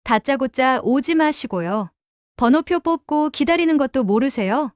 다짜고짜 오지 마시고요. 번호표 뽑고 기다리는 것도 모르세요?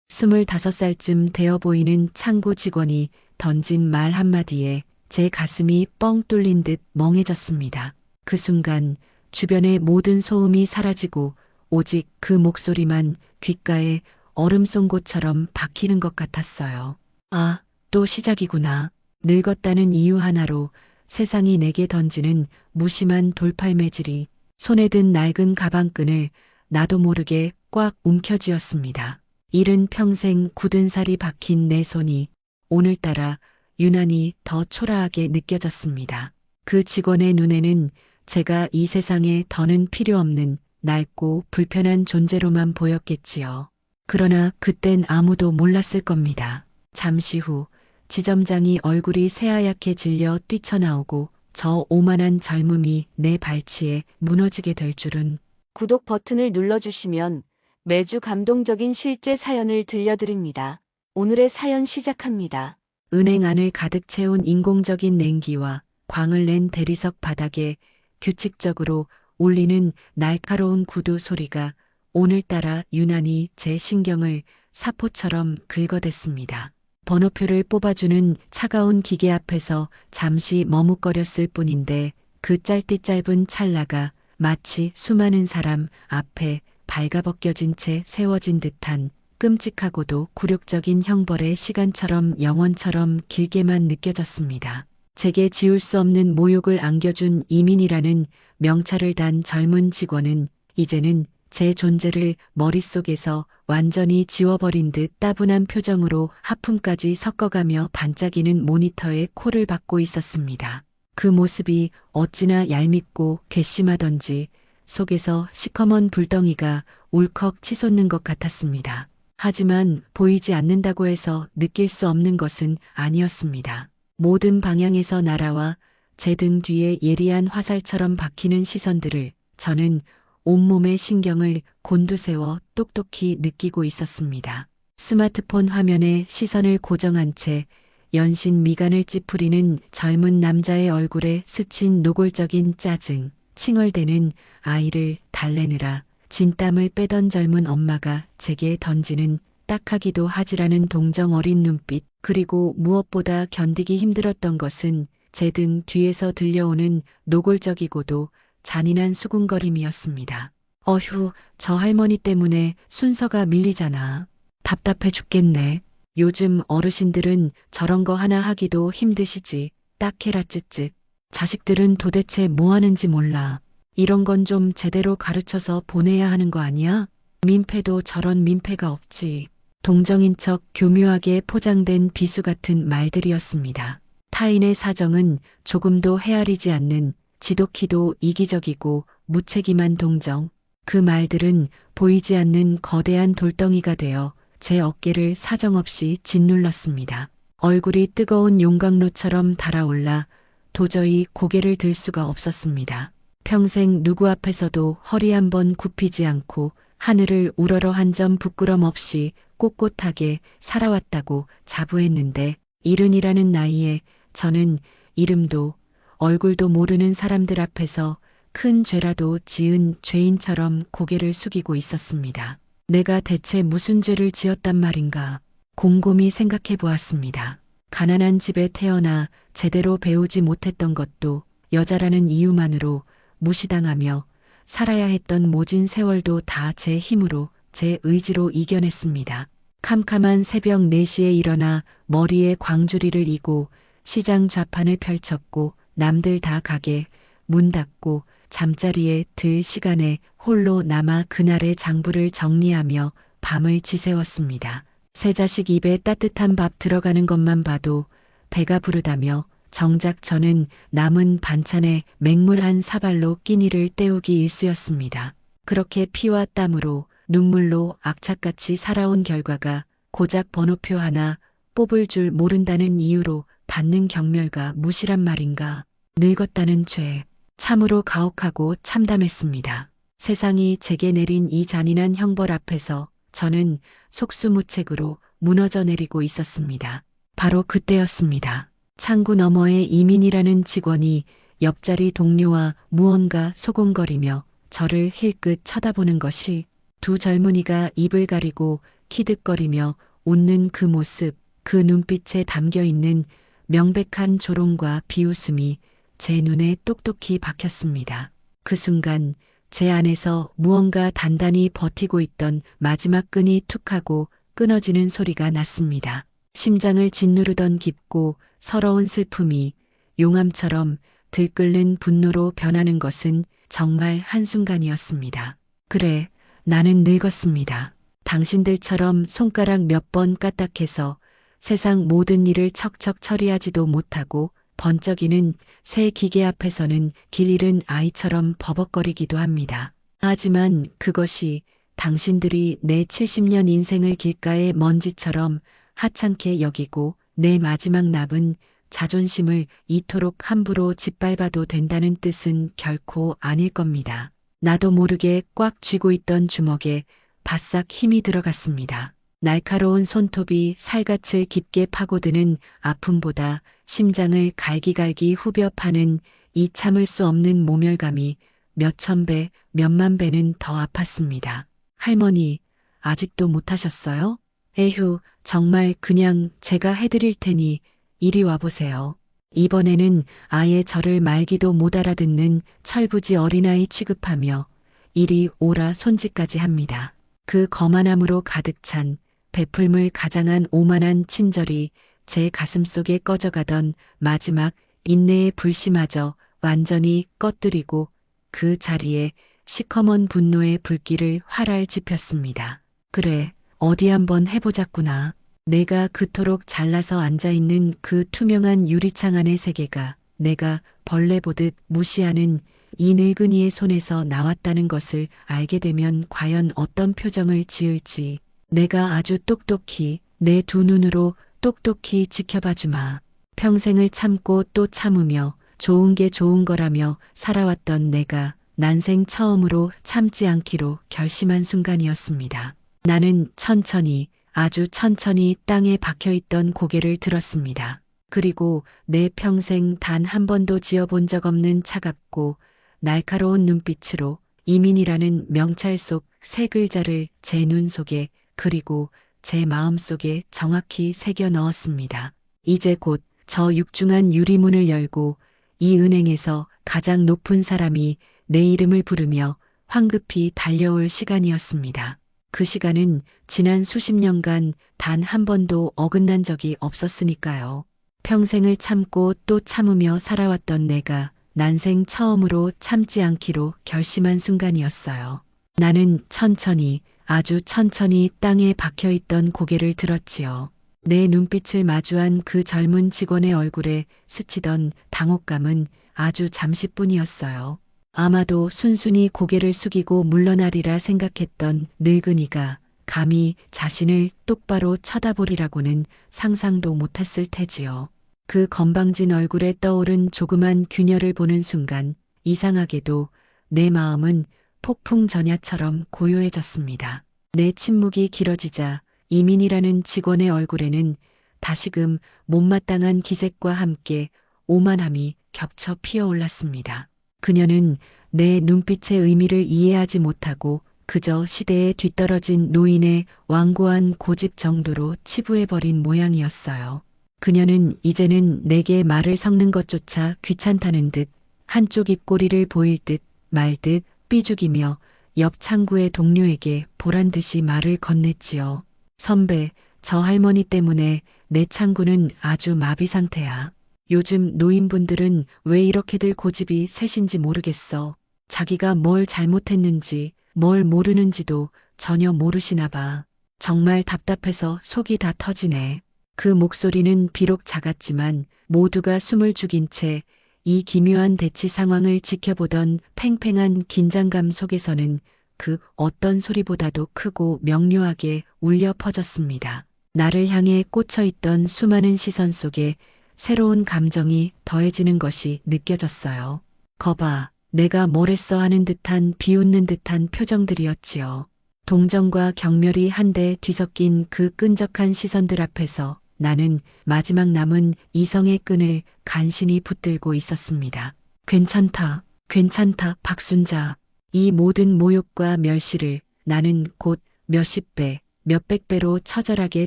25살쯤 되어 보이는 창구 직원이 던진 말 한마디에 제 가슴이 뻥 뚫린 듯 멍해졌습니다. 그 순간 주변의 모든 소음이 사라지고 오직 그 목소리만 귓가에 얼음 쏜 곳처럼 박히는 것 같았어요. 아, 또 시작이구나. 늙었다는 이유 하나로 세상이 내게 던지는 무심한 돌팔매질이 손에 든 낡은 가방끈을 나도 모르게 꽉 움켜쥐었습니다. 이른 평생 굳은 살이 박힌 내 손이 오늘따라 유난히 더 초라하게 느껴졌습니다. 그 직원의 눈에는 제가 이 세상에 더는 필요 없는 낡고 불편한 존재로만 보였겠지요. 그러나 그땐 아무도 몰랐을 겁니다. 잠시 후 지점장이 얼굴이 새하얗게 질려 뛰쳐나오고 저 오만한 젊음이 내 발치에 무너지게 될 줄은. 구독 버튼을 눌러주시면 매주 감동적인 실제 사연을 들려드립니다. 오늘의 사연 시작합니다. 은행 안을 가득 채운 인공적인 냉기와 광을 낸 대리석 바닥에 규칙적으로 울리는 날카로운 구두 소리가 오늘따라 유난히 제 신경을 사포처럼 긁어댔습니다. 번호표를 뽑아주는 차가운 기계 앞에서 잠시 머뭇거렸을 뿐인데 그 짧디 짧은 찰나가 마치 수많은 사람 앞에 발가벗겨진 채 세워진 듯한 끔찍하고도 굴욕적인 형벌의 시간처럼 영원처럼 길게만 느껴졌습니다. 제게 지울 수 없는 모욕을 안겨준 이민이라는 명찰을 단 젊은 직원은 이제는 제 존재를 머릿속에서 완전히 지워버린 듯 따분한 표정으로 하품까지 섞어가며 반짝이는 모니터에 코를 박고 있었습니다. 그 모습이 어찌나 얄밉고 괘씸하던지 속에서 시커먼 불덩이가 울컥 치솟는 것 같았습니다. 하지만 보이지 않는다고 해서 느낄 수 없는 것은 아니었습니다. 모든 방향에서 날아와 제 등 뒤에 예리한 화살처럼 박히는 시선들을 저는 온몸의 신경을 곤두세워 똑똑히 느끼고 있었습니다. 스마트폰 화면에 시선을 고정한 채 연신 미간을 찌푸리는 젊은 남자의 얼굴에 스친 노골적인 짜증, 칭얼대는 아이를 달래느라 진땀을 빼던 젊은 엄마가 제게 던지는 딱하기도 하지라는 동정 어린 눈빛, 그리고 무엇보다 견디기 힘들었던 것은 제 등 뒤에서 들려오는 노골적이고도 잔인한 수군거림이었습니다. 어휴, 저 할머니 때문에 순서가 밀리잖아. 답답해 죽겠네. 요즘 어르신들은 저런 거 하나 하기도 힘드시지. 딱해라 쯧쯧. 자식들은 도대체 뭐 하는지 몰라. 이런 건 좀 제대로 가르쳐서 보내야 하는 거 아니야? 민폐도 저런 민폐가 없지. 동정인 척 교묘하게 포장된 비수 같은 말들이었습니다. 타인의 사정은 조금도 헤아리지 않는 지독히도 이기적이고 무책임한 동정. 그 말들은 보이지 않는 거대한 돌덩이가 되어 제 어깨를 사정없이 짓눌렀습니다. 얼굴이 뜨거운 용광로처럼 달아올라 도저히 고개를 들 수가 없었습니다. 평생 누구 앞에서도 허리 한번 굽히지 않고 하늘을 우러러 한 점 부끄럼 없이 꼿꼿하게 살아왔다고 자부했는데 70이라는 나이에 저는 이름도 얼굴도 모르는 사람들 앞에서 큰 죄라도 지은 죄인처럼 고개를 숙이고 있었습니다. 내가 대체 무슨 죄를 지었단 말인가 곰곰이 생각해 보았습니다. 가난한 집에 태어나 제대로 배우지 못했던 것도 여자라는 이유만으로 무시당하며 살아야 했던 모진 세월도 다 제 힘으로 제 의지로 이겨냈습니다. 캄캄한 새벽 4시에 일어나 머리에 광주리를 이고 시장 좌판을 펼쳤고 남들 다 가게 문 닫고 잠자리에 들 시간에 홀로 남아 그날의 장부를 정리하며 밤을 지새웠습니다. 세 자식 입에 따뜻한 밥 들어가는 것만 봐도 배가 부르다며 정작 저는 남은 반찬에 맹물 한 사발로 끼니를 때우기 일쑤였습니다. 그렇게 피와 땀으로 눈물로 악착같이 살아온 결과가 고작 번호표 하나 뽑을 줄 모른다는 이유로 받는 경멸과 무시란 말인가. 늙었다는 죄. 참으로 가혹하고 참담했습니다. 세상이 제게 내린 이 잔인한 형벌 앞에서 저는 속수무책으로 무너져 내리고 있었습니다. 바로 그때였습니다. 창구 너머의 이민이라는 직원이 옆자리 동료와 무언가 소곤거리며 저를 힐끗 쳐다보는 것이 두 젊은이가 입을 가리고 키득거리며 웃는 그 모습, 그 눈빛에 담겨 있는 명백한 조롱과 비웃음이 제 눈에 똑똑히 박혔습니다. 그 순간 제 안에서 무언가 단단히 버티고 있던 마지막 끈이 툭 하고 끊어지는 소리가 났습니다. 심장을 짓누르던 깊고 서러운 슬픔이 용암처럼 들끓는 분노로 변하는 것은 정말 한순간이었습니다. 그래, 나는 늙었습니다. 당신들처럼 손가락 몇 번 까딱해서 세상 모든 일을 척척 처리하지도 못하고 번쩍이는 새 기계 앞에서는 길 잃은 아이처럼 버벅거리기도 합니다. 하지만 그것이 당신들이 내 70년 인생을 길가의 먼지처럼 하찮게 여기고 내 마지막 남은 자존심을 이토록 함부로 짓밟아도 된다는 뜻은 결코 아닐 겁니다. 나도 모르게 꽉 쥐고 있던 주먹에 바싹 힘이 들어갔습니다. 날카로운 손톱이 살갗을 깊게 파고드는 아픔보다 심장을 갈기갈기 후벼 파는 이 참을 수 없는 모멸감이 몇천 배, 몇만 배는 더 아팠습니다. 할머니, 아직도 못하셨어요? 에휴, 정말 그냥 제가 해드릴 테니 이리 와보세요. 이번에는 아예 저를 말기도 못 알아듣는 철부지 어린아이 취급하며 이리 오라 손짓까지 합니다. 그 거만함으로 가득 찬 베풀물 가장한 오만한 친절이 제 가슴속에 꺼져가던 마지막 인내의 불씨마저 완전히 꺼뜨리고 그 자리에 시커먼 분노의 불길을 활활 지폈습니다. 그래, 어디 한번 해보자꾸나. 내가 그토록 잘라서 앉아있는 그 투명한 유리창 안의 세계가 내가 벌레 보듯 무시하는 이 늙은이의 손에서 나왔다는 것을 알게 되면 과연 어떤 표정을 지을지 내가 아주 똑똑히 내 두 눈으로 똑똑히 지켜봐 주마. 평생을 참고 또 참으며 좋은 게 좋은 거라며 살아왔던 내가 난생 처음으로 참지 않기로 결심한 순간이었습니다. 나는 천천히 아주 천천히 땅에 박혀있던 고개를 들었습니다. 그리고 내 평생 단 한 번도 지어본 적 없는 차갑고 날카로운 눈빛으로 이민이라는 명찰 속 세 글자를 제 눈 속에 그리고 제 마음 속에 정확히 새겨 넣었습니다. 이제 곧 저 육중한 유리문을 열고 이 은행에서 가장 높은 사람이 내 이름을 부르며 황급히 달려올 시간이었습니다. 그 시간은 지난 수십 년간 단 한 번도 어긋난 적이 없었으니까요. 평생을 참고 또 참으며 살아왔던 내가 난생 처음으로 참지 않기로 결심한 순간이었어요. 나는 천천히 아주 천천히 땅에 박혀있던 고개를 들었지요. 내 눈빛을 마주한 그 젊은 직원의 얼굴에 스치던 당혹감은 아주 잠시뿐이었어요. 아마도 순순히 고개를 숙이고 물러나리라 생각했던 늙은이가 감히 자신을 똑바로 쳐다보리라고는 상상도 못했을 테지요. 그 건방진 얼굴에 떠오른 조그만 균열을 보는 순간 이상하게도 내 마음은 폭풍 전야처럼 고요해졌습니다. 내 침묵이 길어지자 이민이라는 직원의 얼굴에는 다시금 못마땅한 기색과 함께 오만함이 겹쳐 피어올랐습니다. 그녀는 내 눈빛의 의미를 이해하지 못하고 그저 시대에 뒤떨어진 노인의 완고한 고집 정도로 치부해버린 모양이었어요. 그녀는 이제는 내게 말을 섞는 것조차 귀찮다는 듯 한쪽 입꼬리를 보일 듯 말 듯 삐죽이며 옆 창구의 동료에게 보란듯이 말을 건넸지요. 선배, 저 할머니 때문에 내 창구는 아주 마비 상태야. 요즘 노인분들은 왜 이렇게들 고집이 세신지 모르겠어. 자기가 뭘 잘못했는지 뭘 모르는지도 전혀 모르시나 봐. 정말 답답해서 속이 다 터지네. 그 목소리는 비록 작았지만 모두가 숨을 죽인 채 이 기묘한 대치 상황을 지켜보던 팽팽한 긴장감 속에서는 그 어떤 소리보다도 크고 명료하게 울려 퍼졌습니다. 나를 향해 꽂혀있던 수많은 시선 속에 새로운 감정이 더해지는 것이 느껴졌어요. 거봐, 내가 뭘 했어 하는 듯한 비웃는 듯한 표정들이었지요. 동정과 경멸이 한데 뒤섞인 그 끈적한 시선들 앞에서 나는 마지막 남은 이성의 끈을 간신히 붙들고 있었습니다. 괜찮다, 괜찮다, 박순자. 이 모든 모욕과 멸시를 나는 곧 몇십 배, 몇백 배로 처절하게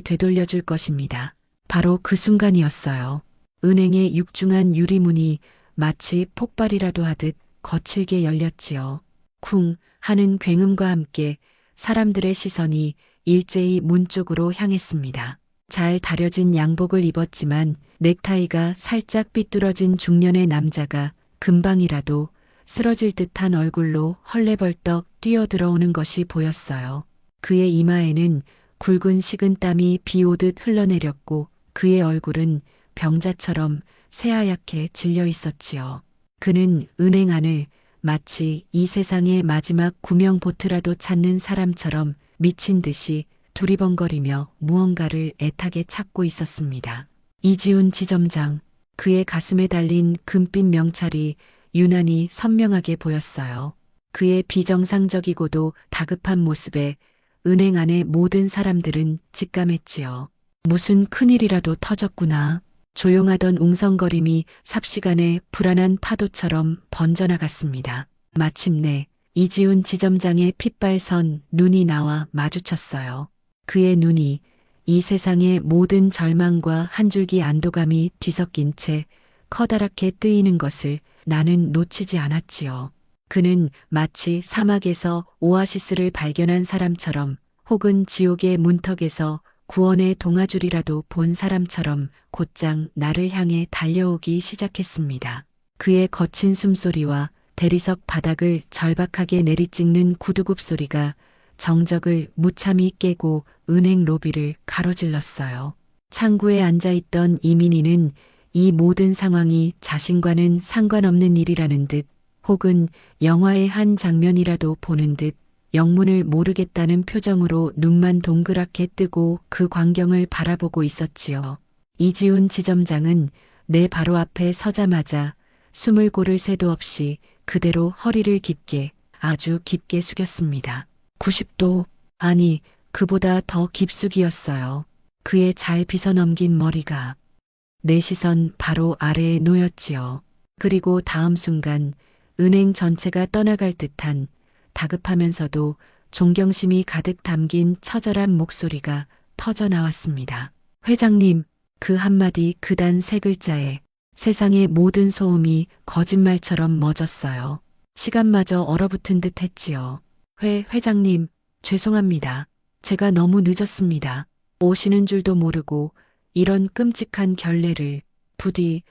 되돌려줄 것입니다. 바로 그 순간이었어요. 은행의 육중한 유리문이 마치 폭발이라도 하듯 거칠게 열렸지요. 쿵 하는 굉음과 함께 사람들의 시선이 일제히 문 쪽으로 향했습니다. 잘 다려진 양복을 입었지만 넥타이가 살짝 삐뚤어진 중년의 남자가 금방이라도 쓰러질 듯한 얼굴로 헐레벌떡 뛰어들어오는 것이 보였어요. 그의 이마에는 굵은 식은땀이 비오듯 흘러내렸고 그의 얼굴은 병자처럼 새하얗게 질려 있었지요. 그는 은행 안을 마치 이 세상의 마지막 구명보트라도 찾는 사람처럼 미친 듯이 두리번거리며 무언가를 애타게 찾고 있었습니다. 이지훈 지점장, 그의 가슴에 달린 금빛 명찰이 유난히 선명하게 보였어요. 그의 비정상적이고도 다급한 모습에 은행 안의 모든 사람들은 직감했지요. 무슨 큰일이라도 터졌구나. 조용하던 웅성거림이 삽시간에 불안한 파도처럼 번져나갔습니다. 마침내 이지훈 지점장의 핏발선 눈이 나와 마주쳤어요. 그의 눈이 이 세상의 모든 절망과 한 줄기 안도감이 뒤섞인 채 커다랗게 뜨이는 것을 나는 놓치지 않았지요. 그는 마치 사막에서 오아시스를 발견한 사람처럼 혹은 지옥의 문턱에서 구원의 동아줄이라도 본 사람처럼 곧장 나를 향해 달려오기 시작했습니다. 그의 거친 숨소리와 대리석 바닥을 절박하게 내리찍는 구두굽 소리가 정적을 무참히 깨고 은행 로비를 가로질렀어요. 창구에 앉아있던 이민희는 이 모든 상황이 자신과는 상관없는 일이라는 듯 혹은 영화의 한 장면이라도 보는 듯 영문을 모르겠다는 표정으로 눈만 동그랗게 뜨고 그 광경을 바라보고 있었지요. 이지훈 지점장은 내 바로 앞에 서자마자 숨을 고를 새도 없이 그대로 허리를 깊게 아주 깊게 숙였습니다. 90도, 아니 그보다 더 깊숙이였어요. 그의 잘 빗어넘긴 머리가 내 시선 바로 아래에 놓였지요. 그리고 다음 순간 은행 전체가 떠나갈 듯한 다급하면서도 존경심이 가득 담긴 처절한 목소리가 터져 나왔습니다. 회장님, 그 한마디 그 단 세 글자에 세상의 모든 소음이 거짓말처럼 멎었어요. 시간마저 얼어붙은 듯 했지요. 회장님, 죄송합니다. 제가 너무 늦었습니다. 오시는 줄도 모르고 이런 끔찍한 결례를 부디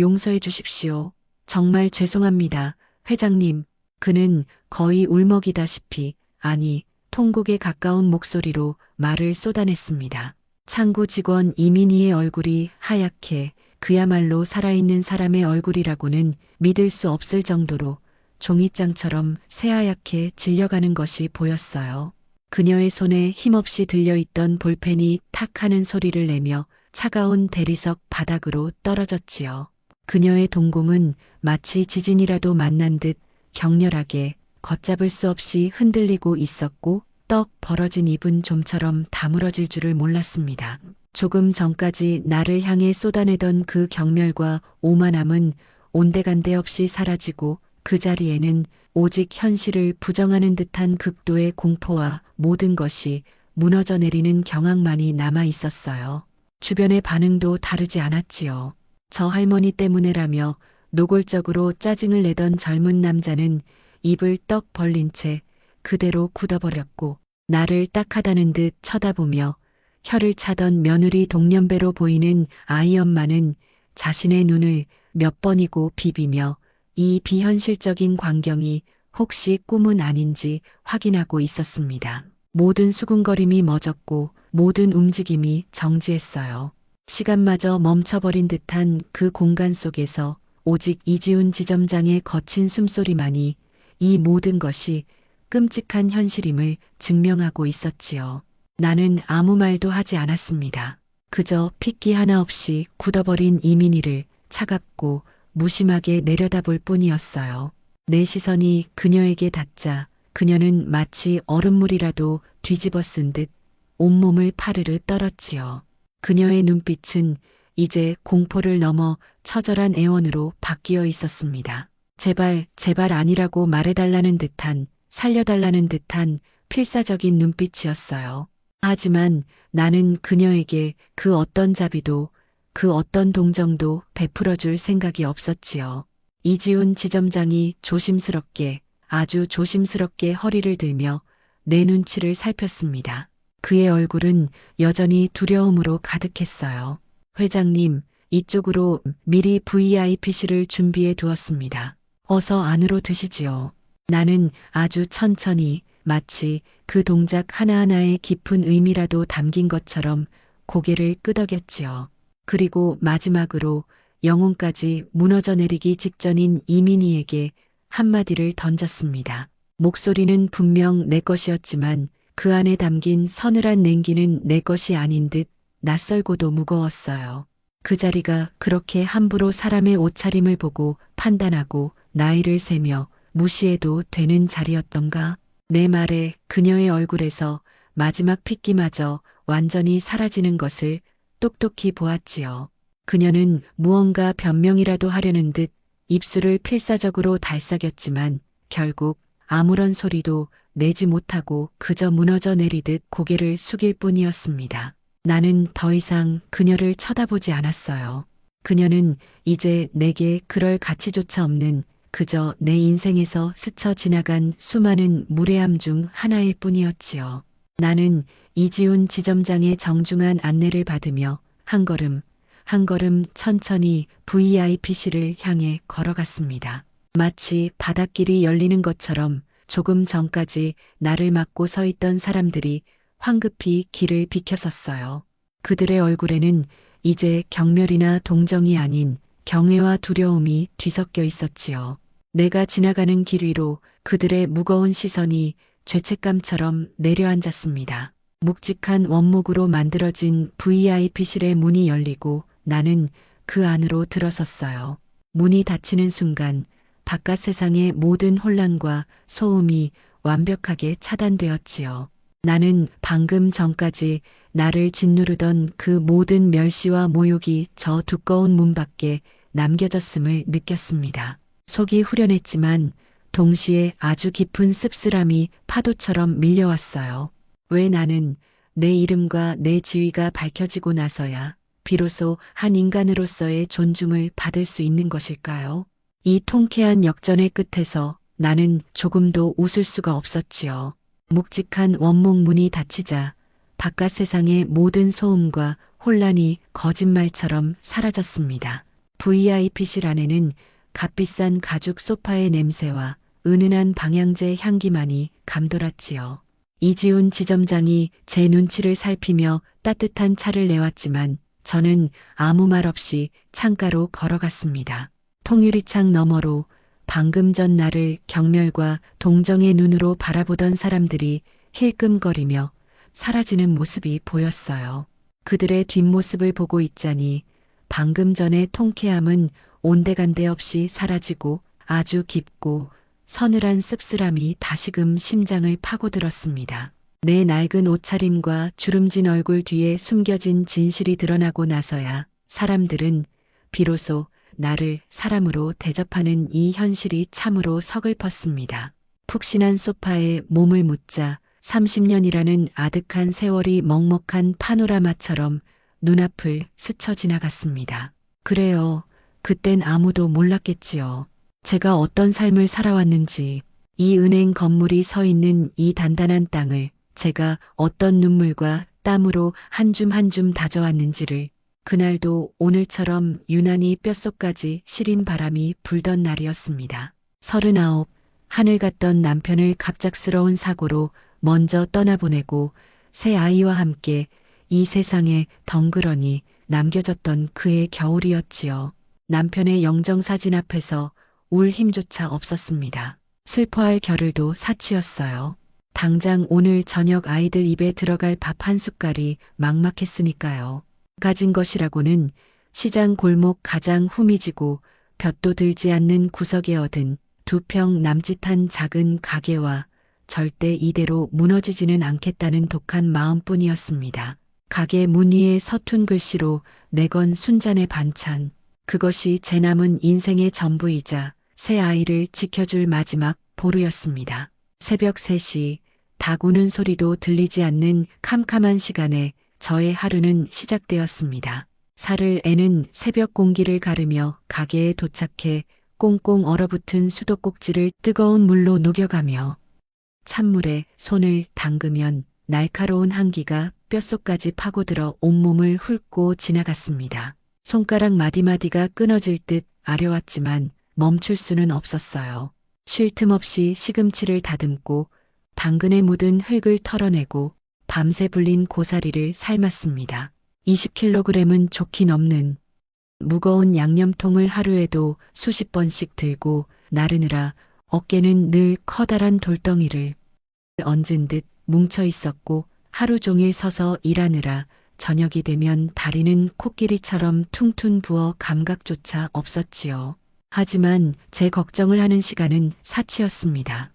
용서해 주십시오. 정말 죄송합니다. 회장님, 그는 거의 울먹이다시피 아니 통곡에 가까운 목소리로 말을 쏟아냈습니다. 창구 직원 이민희의 얼굴이 하얗게 그야말로 살아있는 사람의 얼굴이라고는 믿을 수 없을 정도로 종이장처럼 새하얗게 질려가는 것이 보였어요. 그녀의 손에 힘없이 들려있던 볼펜이 탁 하는 소리를 내며 차가운 대리석 바닥으로 떨어졌지요. 그녀의 동공은 마치 지진이라도 만난 듯 격렬하게 걷잡을 수 없이 흔들리고 있었고 떡 벌어진 입은 좀처럼 다물어질 줄을 몰랐습니다. 조금 전까지 나를 향해 쏟아내던 그 경멸과 오만함은 온데간데 없이 사라지고 그 자리에는 오직 현실을 부정하는 듯한 극도의 공포와 모든 것이 무너져 내리는 경악만이 남아 있었어요. 주변의 반응도 다르지 않았지요. 저 할머니 때문에라며 노골적으로 짜증을 내던 젊은 남자는 입을 떡 벌린 채 그대로 굳어버렸고 나를 딱하다는 듯 쳐다보며 혀를 차던 며느리 동년배로 보이는 아이 엄마는 자신의 눈을 몇 번이고 비비며 이 비현실적인 광경이 혹시 꿈은 아닌지 확인하고 있었습니다. 모든 수군거림이 멎었고 모든 움직임이 정지했어요. 시간마저 멈춰버린 듯한 그 공간 속에서 오직 이지훈 지점장의 거친 숨소리만이 이 모든 것이 끔찍한 현실임을 증명하고 있었지요. 나는 아무 말도 하지 않았습니다. 그저 핏기 하나 없이 굳어버린 이민희를 차갑고 무심하게 내려다볼 뿐이었어요. 내 시선이 그녀에게 닿자 그녀는 마치 얼음물이라도 뒤집어 쓴 듯 온몸을 파르르 떨었지요. 그녀의 눈빛은 이제 공포를 넘어 처절한 애원으로 바뀌어 있었습니다. 제발, 제발 아니라고 말해달라는 듯한, 살려달라는 듯한 필사적인 눈빛이었어요. 하지만 나는 그녀에게 그 어떤 자비도, 그 어떤 동정도 베풀어줄 생각이 없었지요. 이지훈 지점장이 조심스럽게, 아주 조심스럽게 허리를 들며 내 눈치를 살폈습니다. 그의 얼굴은 여전히 두려움으로 가득했어요. 회장님, 이쪽으로 미리 VIP실을 준비해 두었습니다. 어서 안으로 드시지요. 나는 아주 천천히 마치 그 동작 하나하나에 깊은 의미라도 담긴 것처럼 고개를 끄덕였지요. 그리고 마지막으로 영혼까지 무너져 내리기 직전인 이민희에게 한마디를 던졌습니다. 목소리는 분명 내 것이었지만 그 안에 담긴 서늘한 냉기는 내 것이 아닌 듯 낯설고도 무거웠어요. 그 자리가 그렇게 함부로 사람의 옷차림을 보고 판단하고 나이를 세며 무시해도 되는 자리였던가? 내 말에 그녀의 얼굴에서 마지막 핏기마저 완전히 사라지는 것을 똑똑히 보았지요. 그녀는 무언가 변명이라도 하려는 듯 입술을 필사적으로 달싹였지만 결국 아무런 소리도 내지 못하고 그저 무너져 내리듯 고개를 숙일 뿐이었습니다. 나는 더 이상 그녀를 쳐다보지 않았어요. 그녀는 이제 내게 그럴 가치조차 없는 그저 내 인생에서 스쳐 지나간 수많은 무례함 중 하나일 뿐이었지요. 나는 이지훈 지점장의 정중한 안내를 받으며 한 걸음, 한 걸음 천천히 VIP실을 향해 걸어갔습니다. 마치 바닷길이 열리는 것처럼 조금 전까지 나를 막고 서 있던 사람들이 황급히 길을 비켜섰어요. 그들의 얼굴에는 이제 경멸이나 동정이 아닌 경외와 두려움이 뒤섞여 있었지요. 내가 지나가는 길 위로 그들의 무거운 시선이 죄책감처럼 내려앉았습니다. 묵직한 원목으로 만들어진 VIP실의 문이 열리고 나는 그 안으로 들어섰어요. 문이 닫히는 순간 바깥 세상의 모든 혼란과 소음이 완벽하게 차단되었지요. 나는 방금 전까지 나를 짓누르던 그 모든 멸시와 모욕이 저 두꺼운 문 밖에 남겨졌음을 느꼈습니다. 속이 후련했지만 동시에 아주 깊은 씁쓸함이 파도처럼 밀려왔어요. 왜 나는 내 이름과 내 지위가 밝혀지고 나서야 비로소 한 인간으로서의 존중을 받을 수 있는 것일까요? 이 통쾌한 역전의 끝에서 나는 조금도 웃을 수가 없었지요. 묵직한 원목 문이 닫히자 바깥 세상의 모든 소음과 혼란이 거짓말처럼 사라졌습니다. VIP실 안에는 값비싼 가죽 소파의 냄새와 은은한 방향제 향기만이 감돌았지요. 이지훈 지점장이 제 눈치를 살피며 따뜻한 차를 내왔지만 저는 아무 말 없이 창가로 걸어갔습니다. 통유리창 너머로 방금 전 나를 경멸과 동정의 눈으로 바라보던 사람들이 힐끔거리며 사라지는 모습이 보였어요. 그들의 뒷모습을 보고 있자니 방금 전의 통쾌함은 온데간데 없이 사라지고 아주 깊고 서늘한 씁쓸함이 다시금 심장을 파고들었습니다. 내 낡은 옷차림과 주름진 얼굴 뒤에 숨겨진 진실이 드러나고 나서야 사람들은 비로소 나를 사람으로 대접하는 이 현실이 참으로 서글펐습니다. 푹신한 소파에 몸을 묻자 30년이라는 아득한 세월이 먹먹한 파노라마처럼 눈앞을 스쳐 지나갔습니다. 그래요. 그땐 아무도 몰랐겠지요. 제가 어떤 삶을 살아왔는지, 이 은행 건물이 서 있는 이 단단한 땅을 제가 어떤 눈물과 땀으로 한 줌 한 줌 다져왔는지를 그날도 오늘처럼 유난히 뼛속까지 시린 바람이 불던 날이었습니다. 39, 하늘 같던 남편을 갑작스러운 사고로 먼저 떠나보내고 새 아이와 함께 이 세상에 덩그러니 남겨졌던 그의 겨울이었지요. 남편의 영정사진 앞에서 울 힘조차 없었습니다. 슬퍼할 겨를도 사치였어요. 당장 오늘 저녁 아이들 입에 들어갈 밥 한 숟갈이 막막했으니까요. 가진 것이라고는 시장 골목 가장 후미지고 볕도 들지 않는 구석에 얻은 2평 남짓한 작은 가게와 절대 이대로 무너지지는 않겠다는 독한 마음뿐이었습니다. 가게 문 위에 서툰 글씨로 내건 순잔의 반찬. 그것이 제 남은 인생의 전부이자 새 아이를 지켜줄 마지막 보루였습니다. 새벽 3시 닭 우는 소리도 들리지 않는 캄캄한 시간에 저의 하루는 시작되었습니다. 살을 애는 새벽 공기를 가르며 가게에 도착해 꽁꽁 얼어붙은 수도꼭지를 뜨거운 물로 녹여가며 찬물에 손을 담그면 날카로운 한기가 뼛속까지 파고들어 온몸을 훑고 지나갔습니다. 손가락 마디마디가 끊어질 듯 아려왔지만 멈출 수는 없었어요. 쉴 틈 없이 시금치를 다듬고 당근에 묻은 흙을 털어내고 밤새 불린 고사리를 삶았습니다. 20kg은 좋게 넘는 무거운 양념통을 하루에도 수십 번씩 들고 나르느라 어깨는 늘 커다란 돌덩이를 얹은 듯 뭉쳐 있었고 하루 종일 서서 일하느라 저녁이 되면 다리는 코끼리처럼 퉁퉁 부어 감각조차 없었지요. 하지만 제 걱정을 하는 시간은 사치였습니다.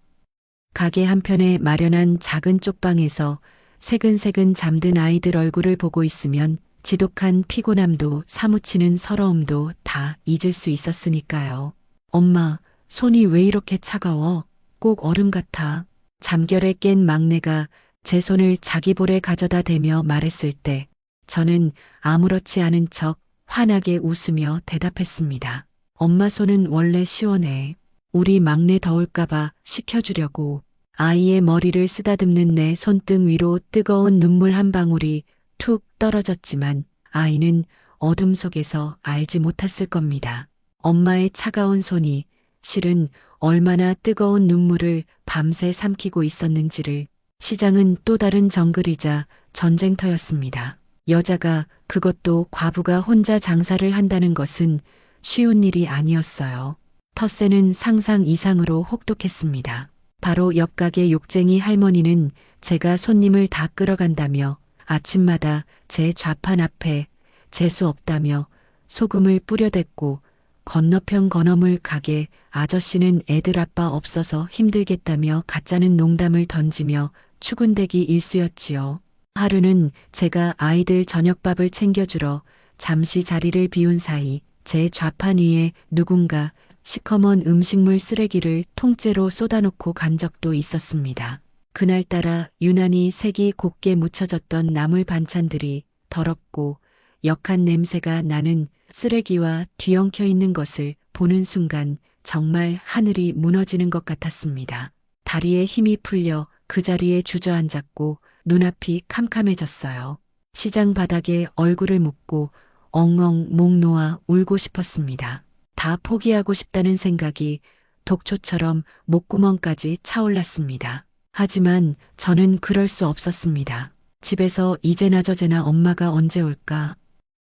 가게 한편에 마련한 작은 쪽방에서 새근새근 잠든 아이들 얼굴을 보고 있으면 지독한 피곤함도 사무치는 서러움도 다 잊을 수 있었으니까요. 엄마, 손이 왜 이렇게 차가워? 꼭 얼음 같아. 잠결에 깬 막내가 제 손을 자기 볼에 가져다 대며 말했을 때 저는 아무렇지 않은 척 환하게 웃으며 대답했습니다. 엄마 손은 원래 시원해. 우리 막내 더울까봐 식혀주려고. 아이의 머리를 쓰다듬는 내 손등 위로 뜨거운 눈물 한 방울이 툭 떨어졌지만 아이는 어둠 속에서 알지 못했을 겁니다. 엄마의 차가운 손이 실은 얼마나 뜨거운 눈물을 밤새 삼키고 있었는지를. 시장은 또 다른 정글이자 전쟁터였습니다. 여자가, 그것도 과부가 혼자 장사를 한다는 것은 쉬운 일이 아니었어요. 텃세는 상상 이상으로 혹독했습니다. 바로 옆 가게 욕쟁이 할머니는 제가 손님을 다 끌어간다며 아침마다 제 좌판 앞에 재수 없다며 소금을 뿌려댔고 건너편 건어물 가게 아저씨는 애들 아빠 없어서 힘들겠다며 가짜는 농담을 던지며 추근대기 일쑤였지요. 하루는 제가 아이들 저녁밥을 챙겨주러 잠시 자리를 비운 사이 제 좌판 위에 누군가 시커먼 음식물 쓰레기를 통째로 쏟아놓고 간 적도 있었습니다. 그날따라 유난히 색이 곱게 묻혀졌던 나물 반찬들이 더럽고 역한 냄새가 나는 쓰레기와 뒤엉켜 있는 것을 보는 순간 정말 하늘이 무너지는 것 같았습니다. 다리에 힘이 풀려 그 자리에 주저앉았고 눈앞이 캄캄해졌어요. 시장 바닥에 얼굴을 묻고 엉엉 목 놓아 울고 싶었습니다. 다 포기하고 싶다는 생각이 독초처럼 목구멍까지 차올랐습니다. 하지만 저는 그럴 수 없었습니다. 집에서 이제나 저제나 엄마가 언제 올까?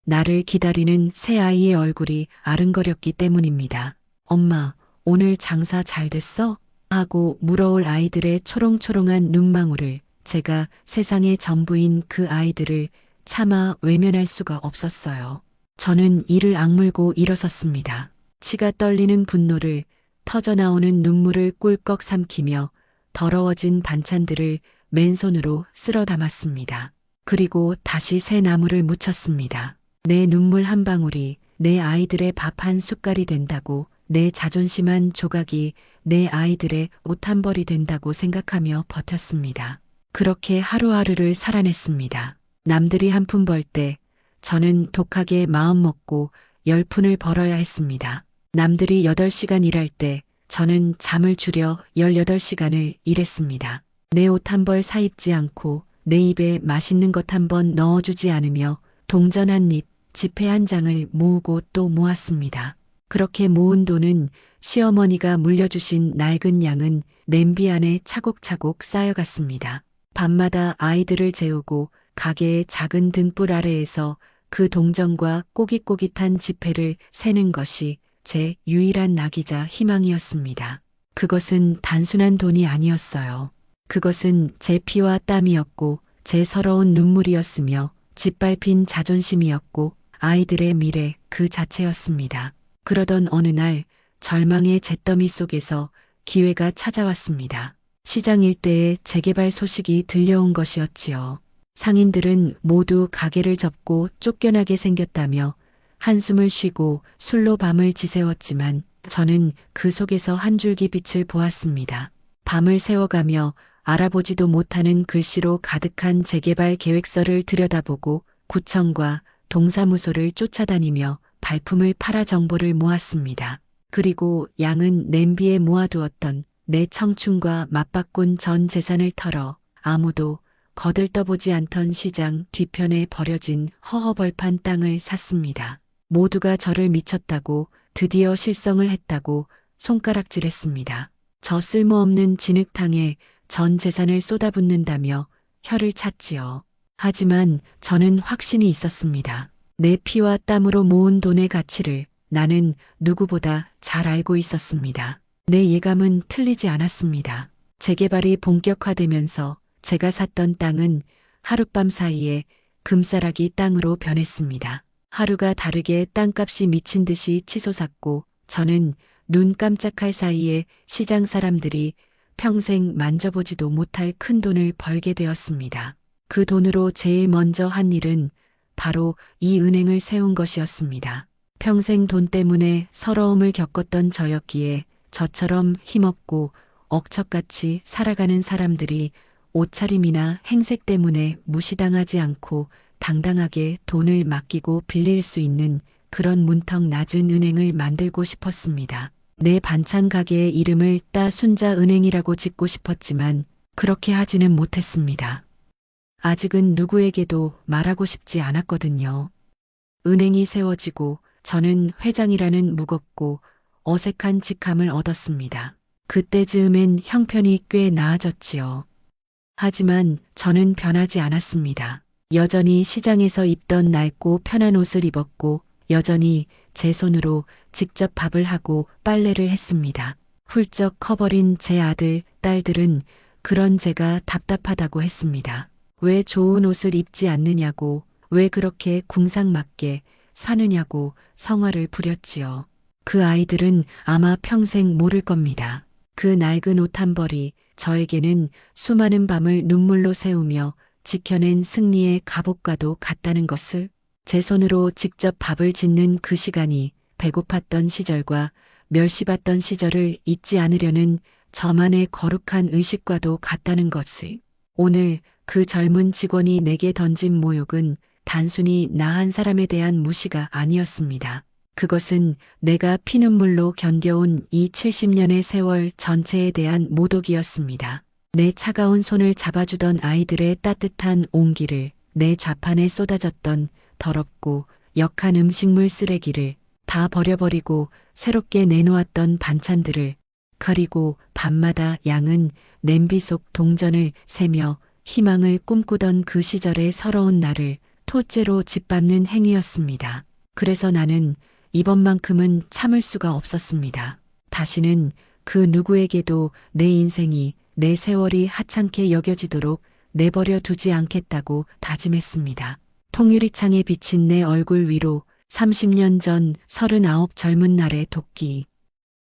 나를 기다리는 새 아이의 얼굴이 아른거렸기 때문입니다. 엄마, 오늘 장사 잘 됐어? 하고 물어올 아이들의 초롱초롱한 눈망울을 제가 세상의 전부인 그 아이들을 차마 외면할 수가 없었어요. 저는 이를 악물고 일어섰습니다. 치가 떨리는 분노를 터져나오는 눈물을 꿀꺽 삼키며 더러워진 반찬들을 맨손으로 쓸어 담았습니다. 그리고 다시 새 나물을 묻혔습니다. 내 눈물 한 방울이 내 아이들의 밥 한 숟갈이 된다고, 내 자존심 한 조각이 내 아이들의 옷 한 벌이 된다고 생각하며 버텼습니다. 그렇게 하루하루를 살아냈습니다. 남들이 한 푼 벌 때 저는 독하게 마음 먹고 10푼을 벌어야 했습니다. 남들이 8시간 일할 때 저는 잠을 줄여 18시간을 일했습니다. 내 옷 한 벌 사입지 않고 내 입에 맛있는 것 한 번 넣어주지 않으며 동전 한 입, 지폐 한 장을 모으고 또 모았습니다. 그렇게 모은 돈은 시어머니가 물려주신 낡은 양은 냄비 안에 차곡차곡 쌓여갔습니다. 밤마다 아이들을 재우고 가게의 작은 등불 아래에서 그 동전과 꼬깃꼬깃한 지폐를 세는 것이 제 유일한 낙이자 희망이었습니다. 그것은 단순한 돈이 아니었어요. 그것은 제 피와 땀이었고 제 서러운 눈물이었으며 짓밟힌 자존심이었고 아이들의 미래 그 자체였습니다. 그러던 어느 날 절망의 잿더미 속에서 기회가 찾아왔습니다. 시장 일대에 재개발 소식이 들려온 것이었지요. 상인들은 모두 가게를 접고 쫓겨나게 생겼다며 한숨을 쉬고 술로 밤을 지새웠지만 저는 그 속에서 한 줄기 빛을 보았습니다. 밤을 새워가며 알아보지도 못하는 글씨로 가득한 재개발 계획서를 들여다보고 구청과 동사무소를 쫓아다니며 발품을 팔아 정보를 모았습니다. 그리고 양은 냄비에 모아두었던 내 청춘과 맞바꾼 전 재산을 털어 아무도 거들떠보지 않던 시장 뒤편에 버려진 허허벌판 땅을 샀습니다. 모두가 저를 미쳤다고, 드디어 실성을 했다고 손가락질했습니다. 저 쓸모없는 진흙탕에 전 재산을 쏟아붓는다며 혀를 찼지요. 하지만 저는 확신이 있었습니다. 내 피와 땀으로 모은 돈의 가치를 나는 누구보다 잘 알고 있었습니다. 내 예감은 틀리지 않았습니다. 재개발이 본격화되면서 제가 샀던 땅은 하룻밤 사이에 금싸라기 땅으로 변했습니다. 하루가 다르게 땅값이 미친 듯이 치솟았고 저는 눈 깜짝할 사이에 시장 사람들이 평생 만져보지도 못할 큰 돈을 벌게 되었습니다. 그 돈으로 제일 먼저 한 일은 바로 이 은행을 세운 것이었습니다. 평생 돈 때문에 서러움을 겪었던 저였기에 저처럼 힘없고 억척같이 살아가는 사람들이 옷차림이나 행색 때문에 무시당하지 않고 당당하게 돈을 맡기고 빌릴 수 있는 그런 문턱 낮은 은행을 만들고 싶었습니다. 내 반찬 가게의 이름을 따 순자은행이라고 짓고 싶었지만 그렇게 하지는 못했습니다. 아직은 누구에게도 말하고 싶지 않았거든요. 은행이 세워지고 저는 회장이라는 무겁고 어색한 직함을 얻었습니다. 그때 즈음엔 형편이 꽤 나아졌지요. 하지만 저는 변하지 않았습니다. 여전히 시장에서 입던 낡고 편한 옷을 입었고 여전히 제 손으로 직접 밥을 하고 빨래를 했습니다. 훌쩍 커버린 제 아들, 딸들은 그런 제가 답답하다고 했습니다. 왜 좋은 옷을 입지 않느냐고, 왜 그렇게 궁상맞게 사느냐고 성화를 부렸지요. 그 아이들은 아마 평생 모를 겁니다. 그 낡은 옷 한 벌이 저에게는 수많은 밤을 눈물로 새우며 지켜낸 승리의 갑옷과도 같다는 것을, 제 손으로 직접 밥을 짓는 그 시간이 배고팠던 시절과 멸시받던 시절을 잊지 않으려는 저만의 거룩한 의식과도 같다는 것을, 오늘 그 젊은 직원이 내게 던진 모욕은 단순히 나 한 사람에 대한 무시가 아니었습니다. 그것은 내가 피눈물로 견뎌온 이 70년의 세월 전체에 대한 모독이었습니다. 내 차가운 손을 잡아주던 아이들의 따뜻한 온기를, 내 좌판에 쏟아졌던 더럽고 역한 음식물 쓰레기를 다 버려버리고 새롭게 내놓았던 반찬들을, 그리고 밤마다 양은 냄비 속 동전을 세며 희망을 꿈꾸던 그 시절의 서러운 나를 토째로 짓밟는 행위였습니다. 그래서 나는 이번만큼은 참을 수가 없었습니다. 다시는 그 누구에게도 내 인생이, 내 세월이 하찮게 여겨지도록 내버려 두지 않겠다고 다짐했습니다. 통유리창에 비친 내 얼굴 위로 30년 전 39 젊은 날의 도끼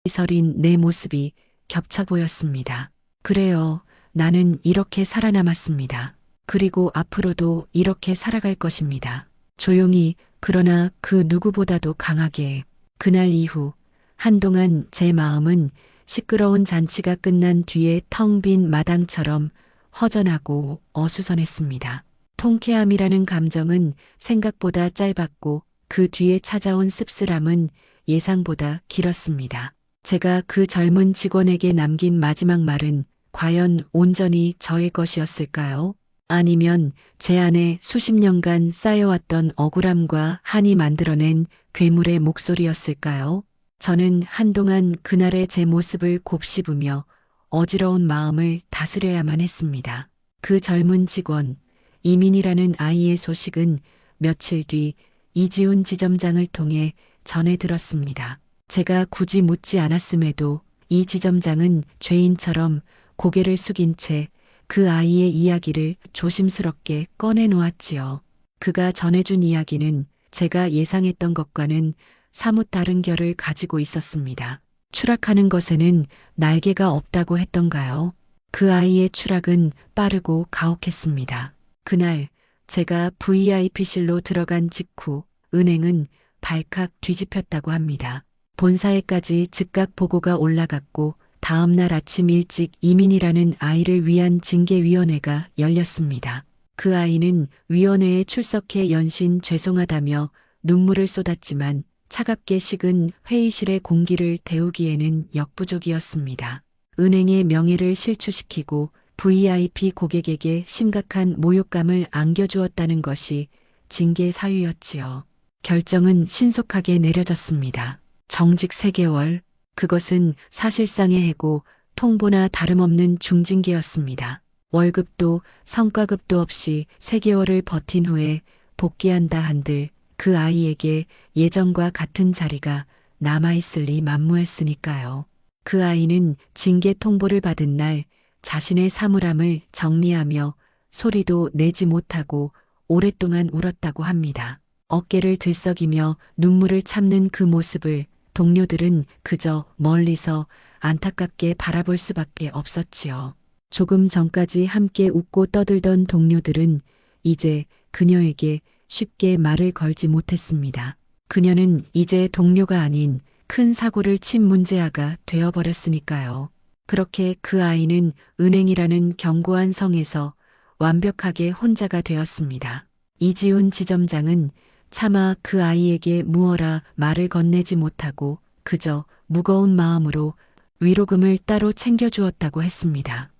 서린 내 모습이 겹쳐 보였습니다. 그래요. 나는 이렇게 살아남았습니다. 그리고 앞으로도 이렇게 살아갈 것입니다. 조용히, 그러나 그 누구보다도 강하게. 그날 이후 한동안 제 마음은 시끄러운 잔치가 끝난 뒤에 텅 빈 마당처럼 허전하고 어수선했습니다. 통쾌함이라는 감정은 생각보다 짧았고 그 뒤에 찾아온 씁쓸함은 예상보다 길었습니다. 제가 그 젊은 직원에게 남긴 마지막 말은 과연 온전히 저의 것이었을까요? 아니면 제 안에 수십 년간 쌓여왔던 억울함과 한이 만들어낸 괴물의 목소리였을까요? 저는 한동안 그날의 제 모습을 곱씹으며 어지러운 마음을 다스려야만 했습니다. 그 젊은 직원, 이민이라는 아이의 소식은 며칠 뒤 이지훈 지점장을 통해 전해 들었습니다. 제가 굳이 묻지 않았음에도 이 지점장은 죄인처럼 고개를 숙인 채 그 아이의 이야기를 조심스럽게 꺼내 놓았지요. 그가 전해준 이야기는 제가 예상했던 것과는 사뭇 다른 결을 가지고 있었습니다. 추락하는 것에는 날개가 없다고 했던가요? 그 아이의 추락은 빠르고 가혹했습니다. 그날 제가 VIP실로 들어간 직후 은행은 발칵 뒤집혔다고 합니다. 본사에까지 즉각 보고가 올라갔고 다음 날 아침 일찍 이민이라는 아이를 위한 징계위원회가 열렸습니다. 그 아이는 위원회에 출석해 연신 죄송하다며 눈물을 쏟았지만 차갑게 식은 회의실의 공기를 데우기에는 역부족이었습니다. 은행의 명예를 실추시키고 VIP 고객에게 심각한 모욕감을 안겨주었다는 것이 징계 사유였지요. 결정은 신속하게 내려졌습니다. 정직 3개월, 그것은 사실상의 해고, 통보나 다름없는 중징계였습니다. 월급도 성과급도 없이 3개월을 버틴 후에 복귀한다 한들 그 아이에게 예전과 같은 자리가 남아있을 리 만무했으니까요. 그 아이는 징계 통보를 받은 날 자신의 사물함을 정리하며 소리도 내지 못하고 오랫동안 울었다고 합니다. 어깨를 들썩이며 눈물을 참는 그 모습을 동료들은 그저 멀리서 안타깝게 바라볼 수밖에 없었지요. 조금 전까지 함께 웃고 떠들던 동료들은 이제 그녀에게 쉽게 말을 걸지 못했습니다. 그녀는 이제 동료가 아닌 큰 사고를 친 문제아가 되어버렸으니까요. 그렇게 그 아이는 은행이라는 견고한 성에서 완벽하게 혼자가 되었습니다. 이지훈 지점장은 차마 그 아이에게 무어라 말을 건네지 못하고 그저 무거운 마음으로 위로금을 따로 챙겨주었다고 했습니다.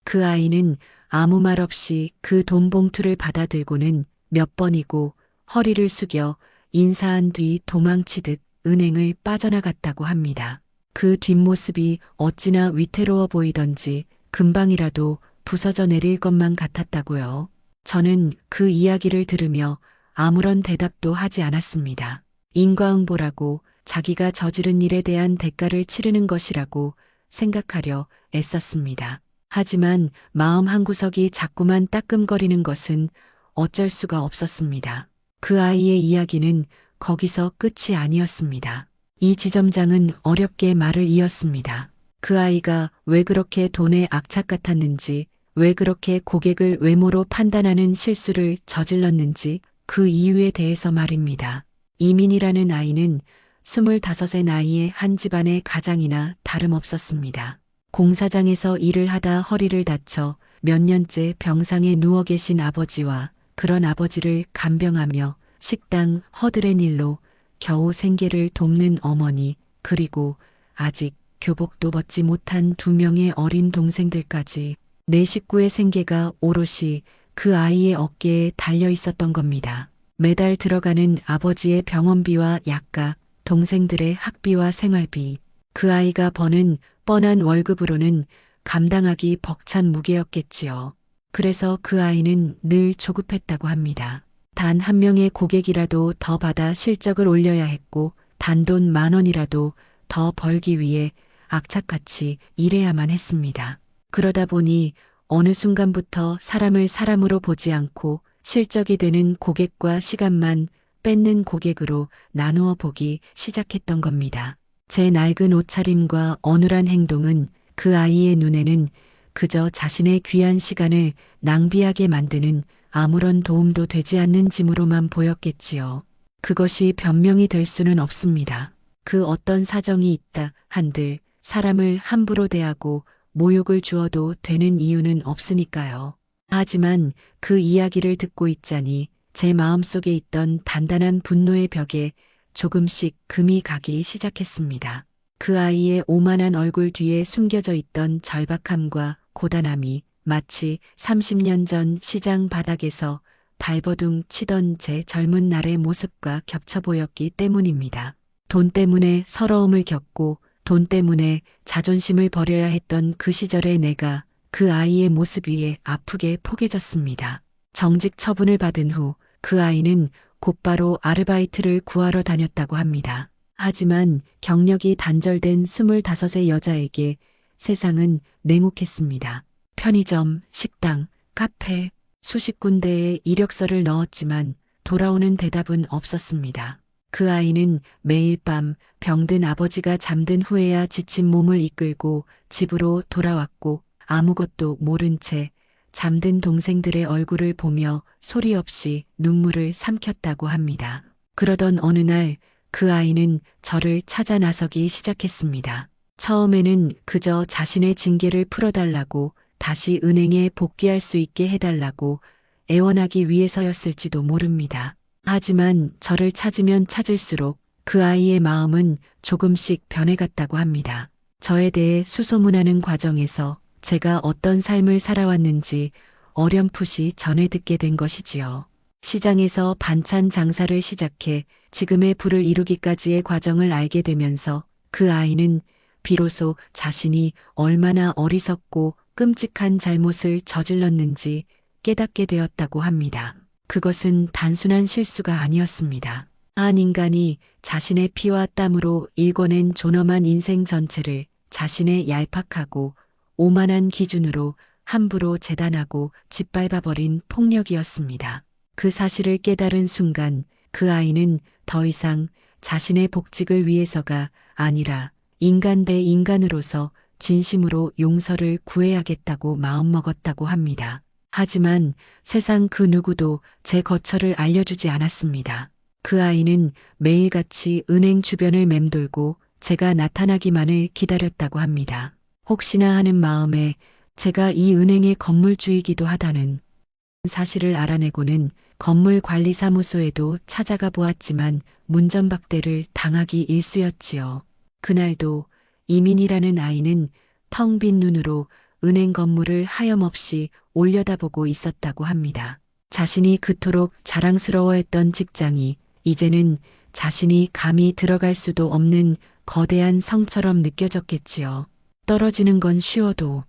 그 아이는 아무 말 없이 그 돈 봉투를 받아들고는 몇 번이고 허리를 숙여 인사한 뒤 도망치듯 은행을 빠져나갔다고 합니다. 그 뒷모습이 어찌나 위태로워 보이던지 금방이라도 부서져 내릴 것만 같았다고요. 저는 그 이야기를 들으며 아무런 대답도 하지 않았습니다. 인과응보라고 자기가 저지른 일에 대한 대가를 치르는 것이라고 생각하려 애썼습니다. 하지만 마음 한구석이 자꾸만 따끔거리는 것은 어쩔 수가 없었습니다. 그 아이의 이야기는 거기서 끝이 아니었습니다. 이 지점장은 어렵게 말을 이었습니다. 그 아이가 왜 그렇게 돈에 악착 같았는지, 왜 그렇게 고객을 외모로 판단하는 실수를 저질렀는지 그 이유에 대해서 말입니다. 이민이라는 아이는 25의 나이에 한 집안의 가장이나 다름없었습니다. 공사장에서 일을 하다 허리를 다쳐 몇 년째 병상에 누워 계신 아버지와 그런 아버지를 간병하며 식당 허드렛 일로 겨우 생계를 돕는 어머니, 그리고 아직 교복도 벗지 못한 2명의 어린 동생들까지 4식구의 생계가 오롯이 그 아이의 어깨에 달려 있었던 겁니다. 매달 들어가는 아버지의 병원비와 약값, 동생들의 학비와 생활비, 그 아이가 버는 뻔한 월급으로는 감당하기 벅찬 무게였겠지요. 그래서 그 아이는 늘 조급했다고 합니다. 단 한 명의 고객이라도 더 받아 실적을 올려야 했고 단돈 10,000원이라도 더 벌기 위해 악착같이 일해야만 했습니다. 그러다 보니 어느 순간부터 사람을 사람으로 보지 않고 실적이 되는 고객과 시간만 뺏는 고객으로 나누어 보기 시작했던 겁니다. 제 낡은 옷차림과 어눌한 행동은 그 아이의 눈에는 그저 자신의 귀한 시간을 낭비하게 만드는 아무런 도움도 되지 않는 짐으로만 보였겠지요. 그것이 변명이 될 수는 없습니다. 그 어떤 사정이 있다 한들 사람을 함부로 대하고 모욕을 주어도 되는 이유는 없으니까요. 하지만 그 이야기를 듣고 있자니 제 마음속에 있던 단단한 분노의 벽에 조금씩 금이 가기 시작했습니다. 그 아이의 오만한 얼굴 뒤에 숨겨져 있던 절박함과 고단함이 마치 30년 전 시장 바닥에서 발버둥 치던 제 젊은 날의 모습과 겹쳐 보였기 때문입니다. 돈 때문에 서러움을 겪고 돈 때문에 자존심을 버려야 했던 그 시절의 내가 그 아이의 모습 위에 아프게 포개졌습니다. 정직 처분을 받은 후 그 아이는 곧바로 아르바이트를 구하러 다녔다고 합니다. 하지만 경력이 단절된 25의 여자에게 세상은 냉혹했습니다. 편의점, 식당, 카페, 수십 군데에 이력서를 넣었지만 돌아오는 대답은 없었습니다. 그 아이는 매일 밤 병든 아버지가 잠든 후에야 지친 몸을 이끌고 집으로 돌아왔고 아무것도 모른 채 잠든 동생들의 얼굴을 보며 소리 없이 눈물을 삼켰다고 합니다. 그러던 어느 날 그 아이는 저를 찾아 나서기 시작했습니다. 처음에는 그저 자신의 징계를 풀어달라고, 다시 은행에 복귀할 수 있게 해달라고 애원하기 위해서였을지도 모릅니다. 하지만 저를 찾으면 찾을수록 그 아이의 마음은 조금씩 변해갔다고 합니다. 저에 대해 수소문하는 과정에서 제가 어떤 삶을 살아왔는지 어렴풋이 전해 듣게 된 것이지요. 시장에서 반찬 장사를 시작해 지금의 부를 이루기까지의 과정을 알게 되면서 그 아이는 비로소 자신이 얼마나 어리석고 끔찍한 잘못을 저질렀는지 깨닫게 되었다고 합니다. 그것은 단순한 실수가 아니었습니다. 한 인간이 자신의 피와 땀으로 일궈낸 존엄한 인생 전체를 자신의 얄팍하고 오만한 기준으로 함부로 재단하고 짓밟아버린 폭력이었습니다. 그 사실을 깨달은 순간 그 아이는 더 이상 자신의 복직을 위해서가 아니라 인간 대 인간으로서 진심으로 용서를 구해야겠다고 마음먹었다고 합니다. 하지만 세상 그 누구도 제 거처를 알려주지 않았습니다. 그 아이는 매일같이 은행 주변을 맴돌고 제가 나타나기만을 기다렸다고 합니다. 혹시나 하는 마음에 제가 이 은행의 건물주이기도 하다는 사실을 알아내고는 건물관리사무소에도 찾아가 보았지만 문전박대를 당하기 일쑤였지요. 그날도 이민이라는 아이는 텅 빈 눈으로 은행 건물을 하염없이 올려다보고 있었다고 합니다. 자신이 그토록 자랑스러워했던 직장이 이제는 자신이 감히 들어갈 수도 없는 거대한 성처럼 느껴졌겠지요. 떨어지는 건 쉬워도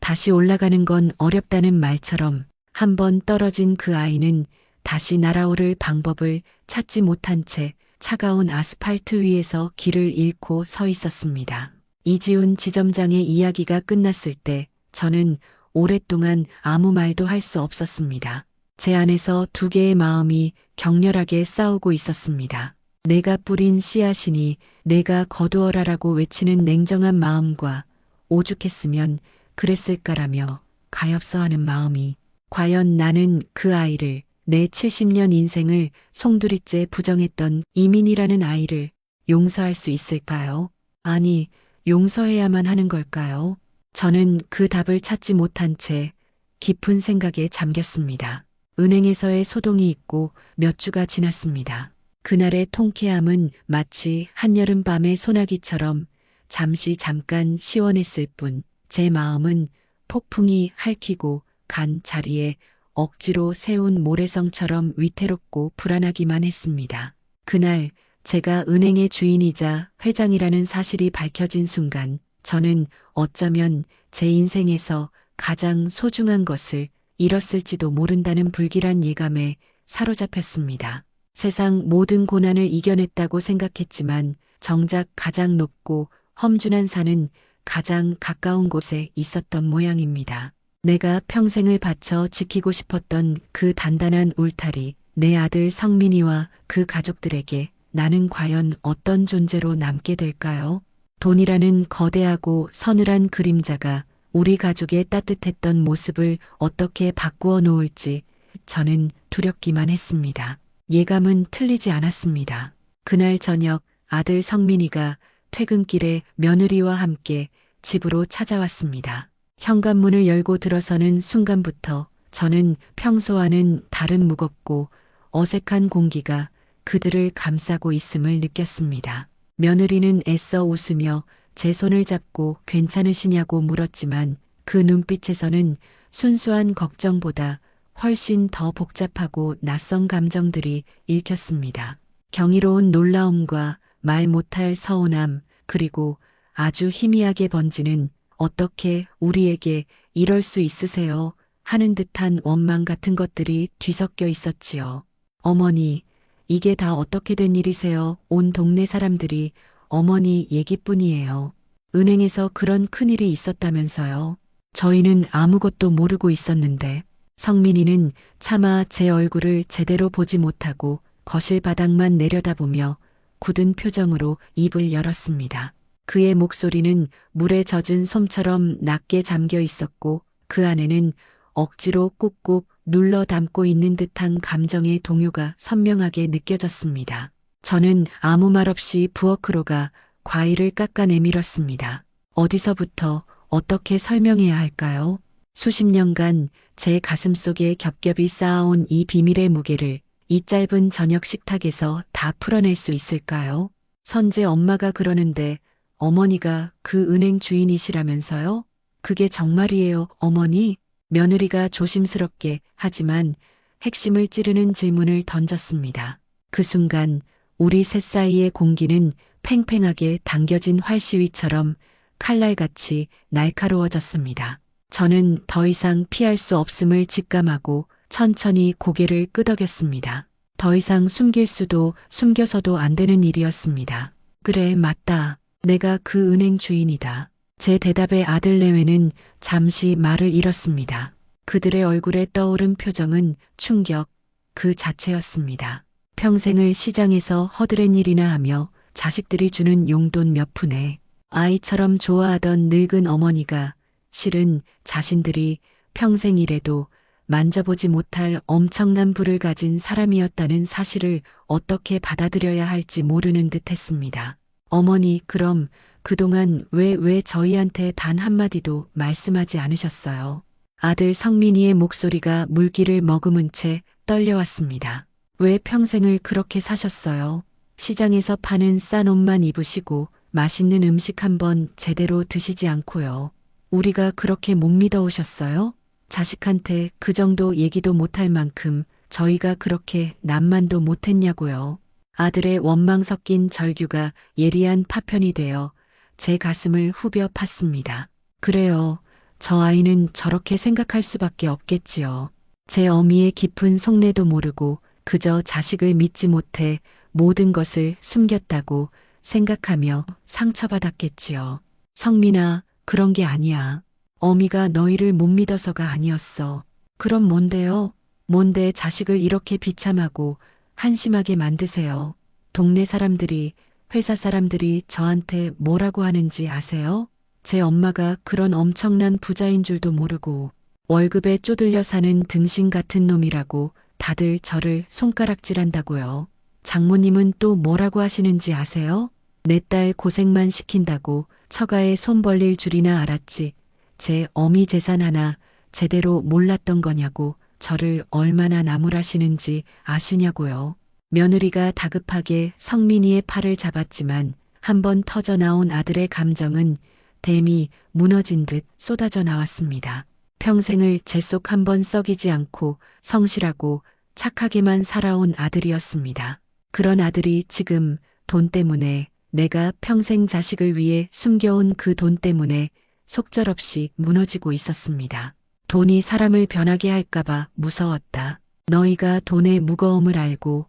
다시 올라가는 건 어렵다는 말처럼 한번 떨어진 그 아이는 다시 날아오를 방법을 찾지 못한 채 차가운 아스팔트 위에서 길을 잃고 서 있었습니다. 이지훈 지점장의 이야기가 끝났을 때 저는 오랫동안 아무 말도 할 수 없었습니다. 제 안에서 두 개의 마음이 격렬하게 싸우고 있었습니다. 내가 뿌린 씨앗이니 내가 거두어라라고 외치는 냉정한 마음과 오죽했으면 그랬을까라며 가엾어하는 마음이, 과연 나는 그 아이를, 내 70년 인생을 송두리째 부정했던 이민이라는 아이를 용서할 수 있을까요? 아니, 용서해야만 하는 걸까요? 저는 그 답을 찾지 못한 채 깊은 생각에 잠겼습니다. 은행에서의 소동이 있고 몇 주가 지났습니다. 그날의 통쾌함은 마치 한여름 밤의 소나기처럼 잠깐 시원했을 뿐 제 마음은 폭풍이 핥히고 간 자리에 억지로 세운 모래성처럼 위태롭고 불안하기만 했습니다. 그날 제가 은행의 주인이자 회장이라는 사실이 밝혀진 순간 저는 어쩌면 제 인생에서 가장 소중한 것을 잃었을지도 모른다는 불길한 예감에 사로잡혔습니다. 세상 모든 고난을 이겨냈다고 생각했지만 정작 가장 높고 험준한 산은 가장 가까운 곳에 있었던 모양입니다. 내가 평생을 바쳐 지키고 싶었던 그 단단한 울타리, 내 아들 성민이와 그 가족들에게 나는 과연 어떤 존재로 남게 될까요? 돈이라는 거대하고 서늘한 그림자가 우리 가족의 따뜻했던 모습을 어떻게 바꾸어 놓을지 저는 두렵기만 했습니다. 예감은 틀리지 않았습니다. 그날 저녁 아들 성민이가 퇴근길에 며느리와 함께 집으로 찾아왔습니다. 현관문을 열고 들어서는 순간부터 저는 평소와는 다른 무겁고 어색한 공기가 그들을 감싸고 있음을 느꼈습니다. 며느리는 애써 웃으며 제 손을 잡고 괜찮으시냐고 물었지만 그 눈빛에서는 순수한 걱정보다 훨씬 더 복잡하고 낯선 감정들이 읽혔습니다. 경이로운 놀라움과 말 못할 서운함, 그리고 아주 희미하게 번지는 어떻게 우리에게 이럴 수 있으세요? 하는 듯한 원망 같은 것들이 뒤섞여 있었지요. 어머니, 이게 다 어떻게 된 일이세요? 온 동네 사람들이 어머니 얘기뿐이에요. 은행에서 그런 큰일이 있었다면서요. 저희는 아무것도 모르고 있었는데. 성민이는 차마 제 얼굴을 제대로 보지 못하고 거실 바닥만 내려다보며 굳은 표정으로 입을 열었습니다. 그의 목소리는 물에 젖은 솜처럼 낮게 잠겨 있었고 그 안에는 억지로 꾹꾹 눌러 담고 있는 듯한 감정의 동요가 선명하게 느껴졌습니다. 저는 아무 말 없이 부엌으로 가 과일을 깎아 내밀었습니다. 어디서부터 어떻게 설명해야 할까요? 수십 년간 제 가슴 속에 겹겹이 쌓아온 이 비밀의 무게를 이 짧은 저녁 식탁에서 다 풀어낼 수 있을까요? 선재 엄마가 그러는데 어머니가 그 은행 주인이시라면서요? 그게 정말이에요, 어머니? 며느리가 조심스럽게 하지만 핵심을 찌르는 질문을 던졌습니다. 그 순간 우리 셋 사이의 공기는 팽팽하게 당겨진 활시위처럼 칼날같이 날카로워졌습니다. 저는 더 이상 피할 수 없음을 직감하고 천천히 고개를 끄덕였습니다. 더 이상 숨길 수도 숨겨서도 안 되는 일이었습니다. 그래, 맞다. 내가 그 은행 주인이다. 제 대답에 아들 내외는 잠시 말을 잃었습니다. 그들의 얼굴에 떠오른 표정은 충격 그 자체였습니다. 평생을 시장에서 허드렛 일이나 하며 자식들이 주는 용돈 몇 푼에 아이처럼 좋아하던 늙은 어머니가 실은 자신들이 평생 일해도 만져보지 못할 엄청난 부를 가진 사람이었다는 사실을 어떻게 받아들여야 할지 모르는 듯 했습니다. 어머니, 그럼 그동안 왜 저희한테 단 한마디도 말씀하지 않으셨어요? 아들 성민이의 목소리가 물기를 머금은 채 떨려왔습니다. 왜 평생을 그렇게 사셨어요? 시장에서 파는 싼 옷만 입으시고 맛있는 음식 한번 제대로 드시지 않고요. 우리가 그렇게 못 믿어오셨어요? 자식한테 그 정도 얘기도 못할 만큼 저희가 그렇게 남만도 못했냐고요. 아들의 원망 섞인 절규가 예리한 파편이 되어 제 가슴을 후벼 팠습니다. 그래요. 저 아이는 저렇게 생각할 수밖에 없겠지요. 제 어미의 깊은 속내도 모르고 그저 자식을 믿지 못해 모든 것을 숨겼다고 생각하며 상처받았겠지요. 성민아, 그런 게 아니야. 어미가 너희를 못 믿어서가 아니었어. 그럼 뭔데요? 뭔데 자식을 이렇게 비참하고 한심하게 만드세요? 동네 사람들이, 회사 사람들이 저한테 뭐라고 하는지 아세요? 제 엄마가 그런 엄청난 부자인 줄도 모르고 월급에 쪼들려 사는 등신 같은 놈이라고 다들 저를 손가락질한다고요. 장모님은 또 뭐라고 하시는지 아세요? 내 딸 고생만 시킨다고 처가에 손 벌릴 줄이나 알았지. 제 어미 재산 하나 제대로 몰랐던 거냐고 저를 얼마나 나무라시는지 아시냐고요. 며느리가 다급하게 성민이의 팔을 잡았지만 한번 터져 나온 아들의 감정은 댐이 무너진 듯 쏟아져 나왔습니다. 평생을 제 속 한번 썩이지 않고 성실하고 착하게만 살아온 아들이었습니다. 그런 아들이 지금 돈 때문에, 내가 평생 자식을 위해 숨겨온 그 돈 때문에 속절없이 무너지고 있었습니다. 돈이 사람을 변하게 할까봐 무서웠다. 너희가 돈의 무거움을 알고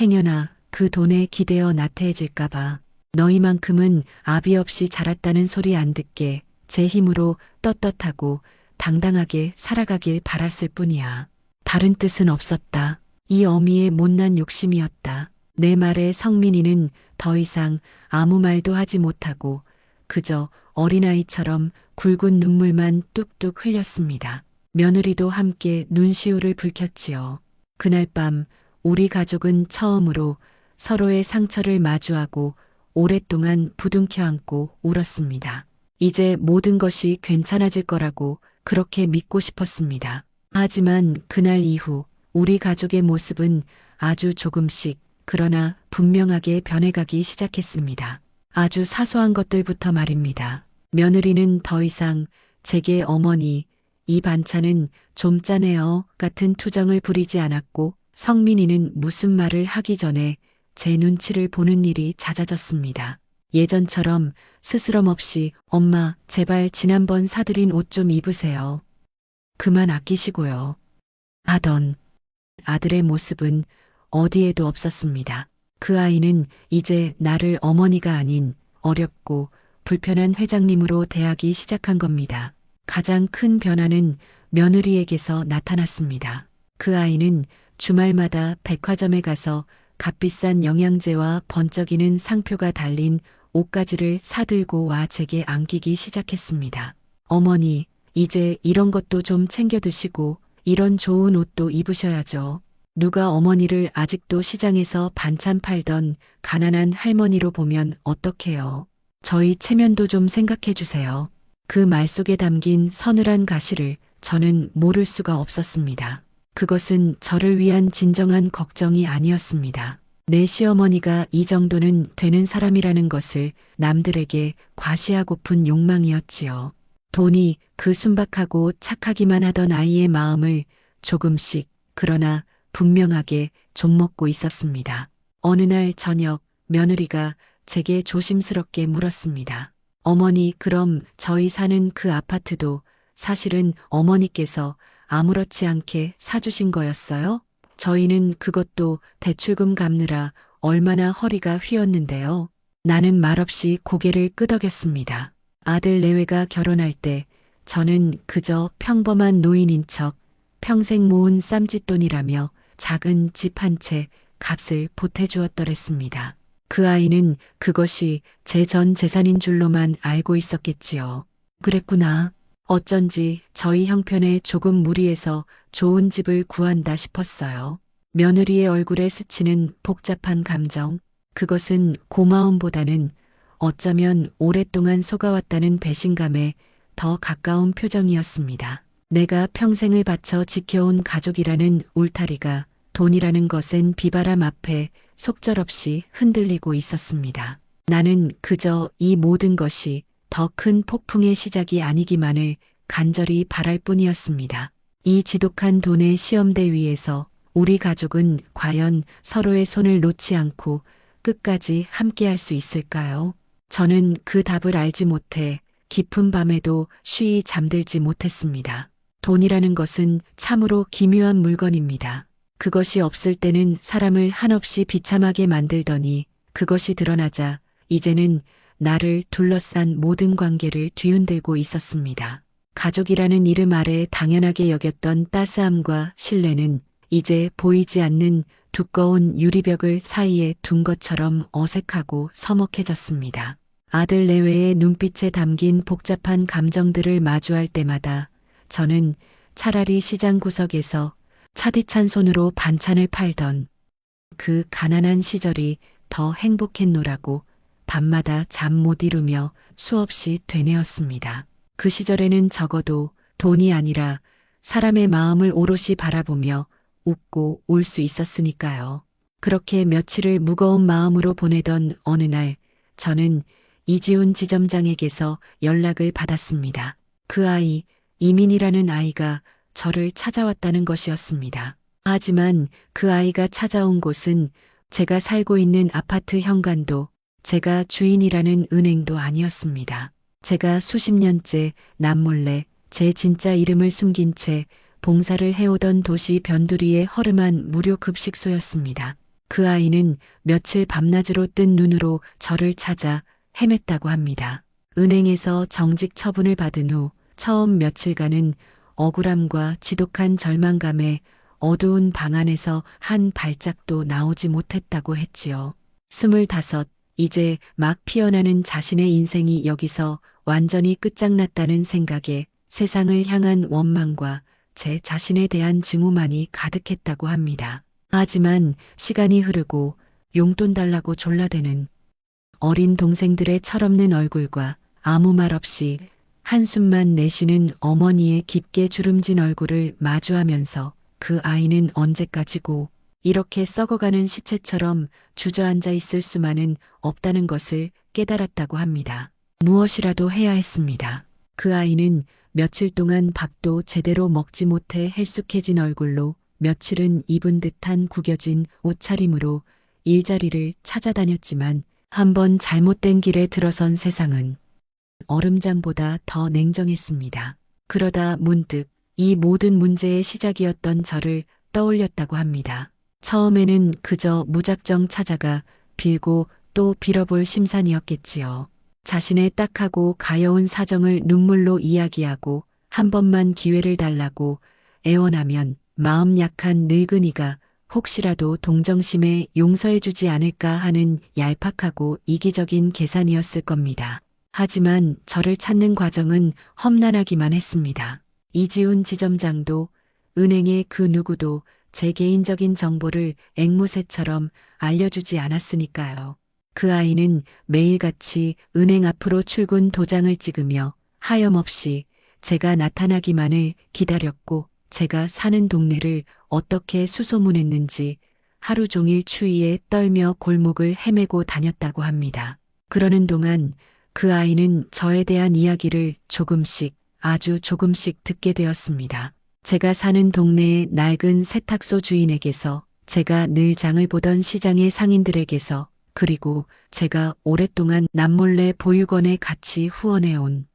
행여나 그 돈에 기대어 나태해질까봐 너희만큼은 아비 없이 자랐다는 소리 안 듣게 제 힘으로 떳떳하고 당당하게 살아가길 바랐을 뿐이야. 다른 뜻은 없었다. 이 어미의 못난 욕심이었다. 내 말에 성민이는 더 이상 아무 말도 하지 못하고 그저 어린아이처럼 굵은 눈물만 뚝뚝 흘렸습니다. 며느리도 함께 눈시울을 붉혔지요. 그날 밤 우리 가족은 처음으로 서로의 상처를 마주하고 오랫동안 부둥켜 안고 울었습니다. 이제 모든 것이 괜찮아질 거라고 그렇게 믿고 싶었습니다. 하지만 그날 이후 우리 가족의 모습은 아주 조금씩 그러나 분명하게 변해가기 시작했습니다. 아주 사소한 것들부터 말입니다. 며느리는 더 이상 제게 어머니, 이 반찬은 좀 짜네요 같은 투정을 부리지 않았고 성민이는 무슨 말을 하기 전에 제 눈치를 보는 일이 잦아졌습니다. 예전처럼 스스럼 없이 엄마, 제발 지난번 사드린 옷 좀 입으세요. 그만 아끼시고요. 하던 아들의 모습은 어디에도 없었습니다. 그 아이는 이제 나를 어머니가 아닌 어렵고 불편한 회장님으로 대하기 시작한 겁니다. 가장 큰 변화는 며느리에게서 나타났습니다. 그 아이는 주말마다 백화점에 가서 값비싼 영양제와 번쩍이는 상표가 달린 옷가지를 사들고 와 제게 안기기 시작했습니다. 어머니, 이제 이런 것도 좀 챙겨 드시고 이런 좋은 옷도 입으셔야죠. 누가 어머니를 아직도 시장에서 반찬 팔던 가난한 할머니로 보면 어떡해요. 저희 체면도 좀 생각해 주세요. 그 말 속에 담긴 서늘한 가시를 저는 모를 수가 없었습니다. 그것은 저를 위한 진정한 걱정이 아니었습니다. 내 시어머니가 이 정도는 되는 사람이라는 것을 남들에게 과시하고픈 욕망이었지요. 돈이 그 순박하고 착하기만 하던 아이의 마음을 조금씩 그러나 분명하게 좀먹고 있었습니다. 어느 날 저녁 며느리가 제게 조심스럽게 물었습니다. 어머니, 그럼 저희 사는 그 아파트도 사실은 어머니께서 아무렇지 않게 사주신 거였어요? 저희는 그것도 대출금 갚느라 얼마나 허리가 휘었는데요. 나는 말없이 고개를 끄덕였습니다. 아들 내외가 결혼할 때 저는 그저 평범한 노인인 척 평생 모은 쌈짓돈이라며 작은 집 한 채 값을 보태주었더랬습니다. 그 아이는 그것이 제 전 재산인 줄로만 알고 있었겠지요. 그랬구나. 어쩐지 저희 형편에 조금 무리해서 좋은 집을 구한다 싶었어요. 며느리의 얼굴에 스치는 복잡한 감정, 그것은 고마움보다는 어쩌면 오랫동안 속아왔다는 배신감에 더 가까운 표정이었습니다. 내가 평생을 바쳐 지켜온 가족이라는 울타리가 돈이라는 것엔 비바람 앞에 속절없이 흔들리고 있었습니다. 나는 그저 이 모든 것이 더 큰 폭풍의 시작이 아니기만을 간절히 바랄 뿐이었습니다. 이 지독한 돈의 시험대 위에서 우리 가족은 과연 서로의 손을 놓지 않고 끝까지 함께할 수 있을까요? 저는 그 답을 알지 못해 깊은 밤에도 쉬이 잠들지 못했습니다. 돈이라는 것은 참으로 기묘한 물건입니다. 그것이 없을 때는 사람을 한없이 비참하게 만들더니 그것이 드러나자 이제는 나를 둘러싼 모든 관계를 뒤흔들고 있었습니다. 가족이라는 이름 아래 당연하게 여겼던 따스함과 신뢰는 이제 보이지 않는 두꺼운 유리벽을 사이에 둔 것처럼 어색하고 서먹해졌습니다. 아들 내외의 눈빛에 담긴 복잡한 감정들을 마주할 때마다 저는 차라리 시장 구석에서 차디찬 손으로 반찬을 팔던 그 가난한 시절이 더 행복했노라고 밤마다 잠 못 이루며 수없이 되뇌었습니다. 그 시절에는 적어도 돈이 아니라 사람의 마음을 오롯이 바라보며 웃고 울 수 있었으니까요. 그렇게 며칠을 무거운 마음으로 보내던 어느 날 저는 이지훈 지점장에게서 연락을 받았습니다. 그 아이, 이민이라는 아이가 저를 찾아왔다는 것이었습니다. 하지만 그 아이가 찾아온 곳은 제가 살고 있는 아파트 현관도 제가 주인이라는 은행도 아니었습니다. 제가 수십 년째 남몰래 제 진짜 이름을 숨긴 채 봉사를 해오던 도시 변두리의 허름한 무료 급식소였습니다. 그 아이는 며칠 밤낮으로 뜬 눈으로 저를 찾아 헤맸다고 합니다. 은행에서 정직 처분을 받은 후 처음 며칠간은 억울함과 지독한 절망감에 어두운 방 안에서 한 발짝도 나오지 못했다고 했지요. 25, 이제 막 피어나는 자신의 인생이 여기서 완전히 끝장났다는 생각에 세상을 향한 원망과 제 자신에 대한 증오만이 가득했다고 합니다. 하지만 시간이 흐르고 용돈 달라고 졸라대는 어린 동생들의 철없는 얼굴과 아무 말 없이 한숨만 내쉬는 어머니의 깊게 주름진 얼굴을 마주하면서 그 아이는 언제까지고 이렇게 썩어가는 시체처럼 주저앉아 있을 수만은 없다는 것을 깨달았다고 합니다. 무엇이라도 해야 했습니다. 그 아이는 며칠 동안 밥도 제대로 먹지 못해 헬쑥해진 얼굴로 며칠은 입은 듯한 구겨진 옷차림으로 일자리를 찾아다녔지만 한번 잘못된 길에 들어선 세상은 얼음장보다 더 냉정했습니다. 그러다 문득 이 모든 문제의 시작이었던 저를 떠올렸다고 합니다. 처음에는 그저 무작정 찾아가 빌고 또 빌어볼 심산이었겠지요. 자신의 딱하고 가여운 사정을 눈물로 이야기하고 한 번만 기회를 달라고 애원하면 마음 약한 늙은이가 혹시라도 동정심에 용서해주지 않을까 하는 얄팍하고 이기적인 계산이었을 겁니다. 하지만 저를 찾는 과정은 험난하기만 했습니다. 이지훈 지점장도 은행의 그 누구도 제 개인적인 정보를 앵무새처럼 알려주지 않았으니까요. 그 아이는 매일같이 은행 앞으로 출근 도장을 찍으며 하염없이 제가 나타나기만을 기다렸고 제가 사는 동네를 어떻게 수소문했는지 하루 종일 추위에 떨며 골목을 헤매고 다녔다고 합니다. 그러는 동안 그 아이는 저에 대한 이야기를 조금씩 아주 조금씩 듣게 되었습니다. 제가 사는 동네의 낡은 세탁소 주인에게서, 제가 늘 장을 보던 시장의 상인들에게서, 그리고 제가 오랫동안 남몰래 보육원에 같이 후원해온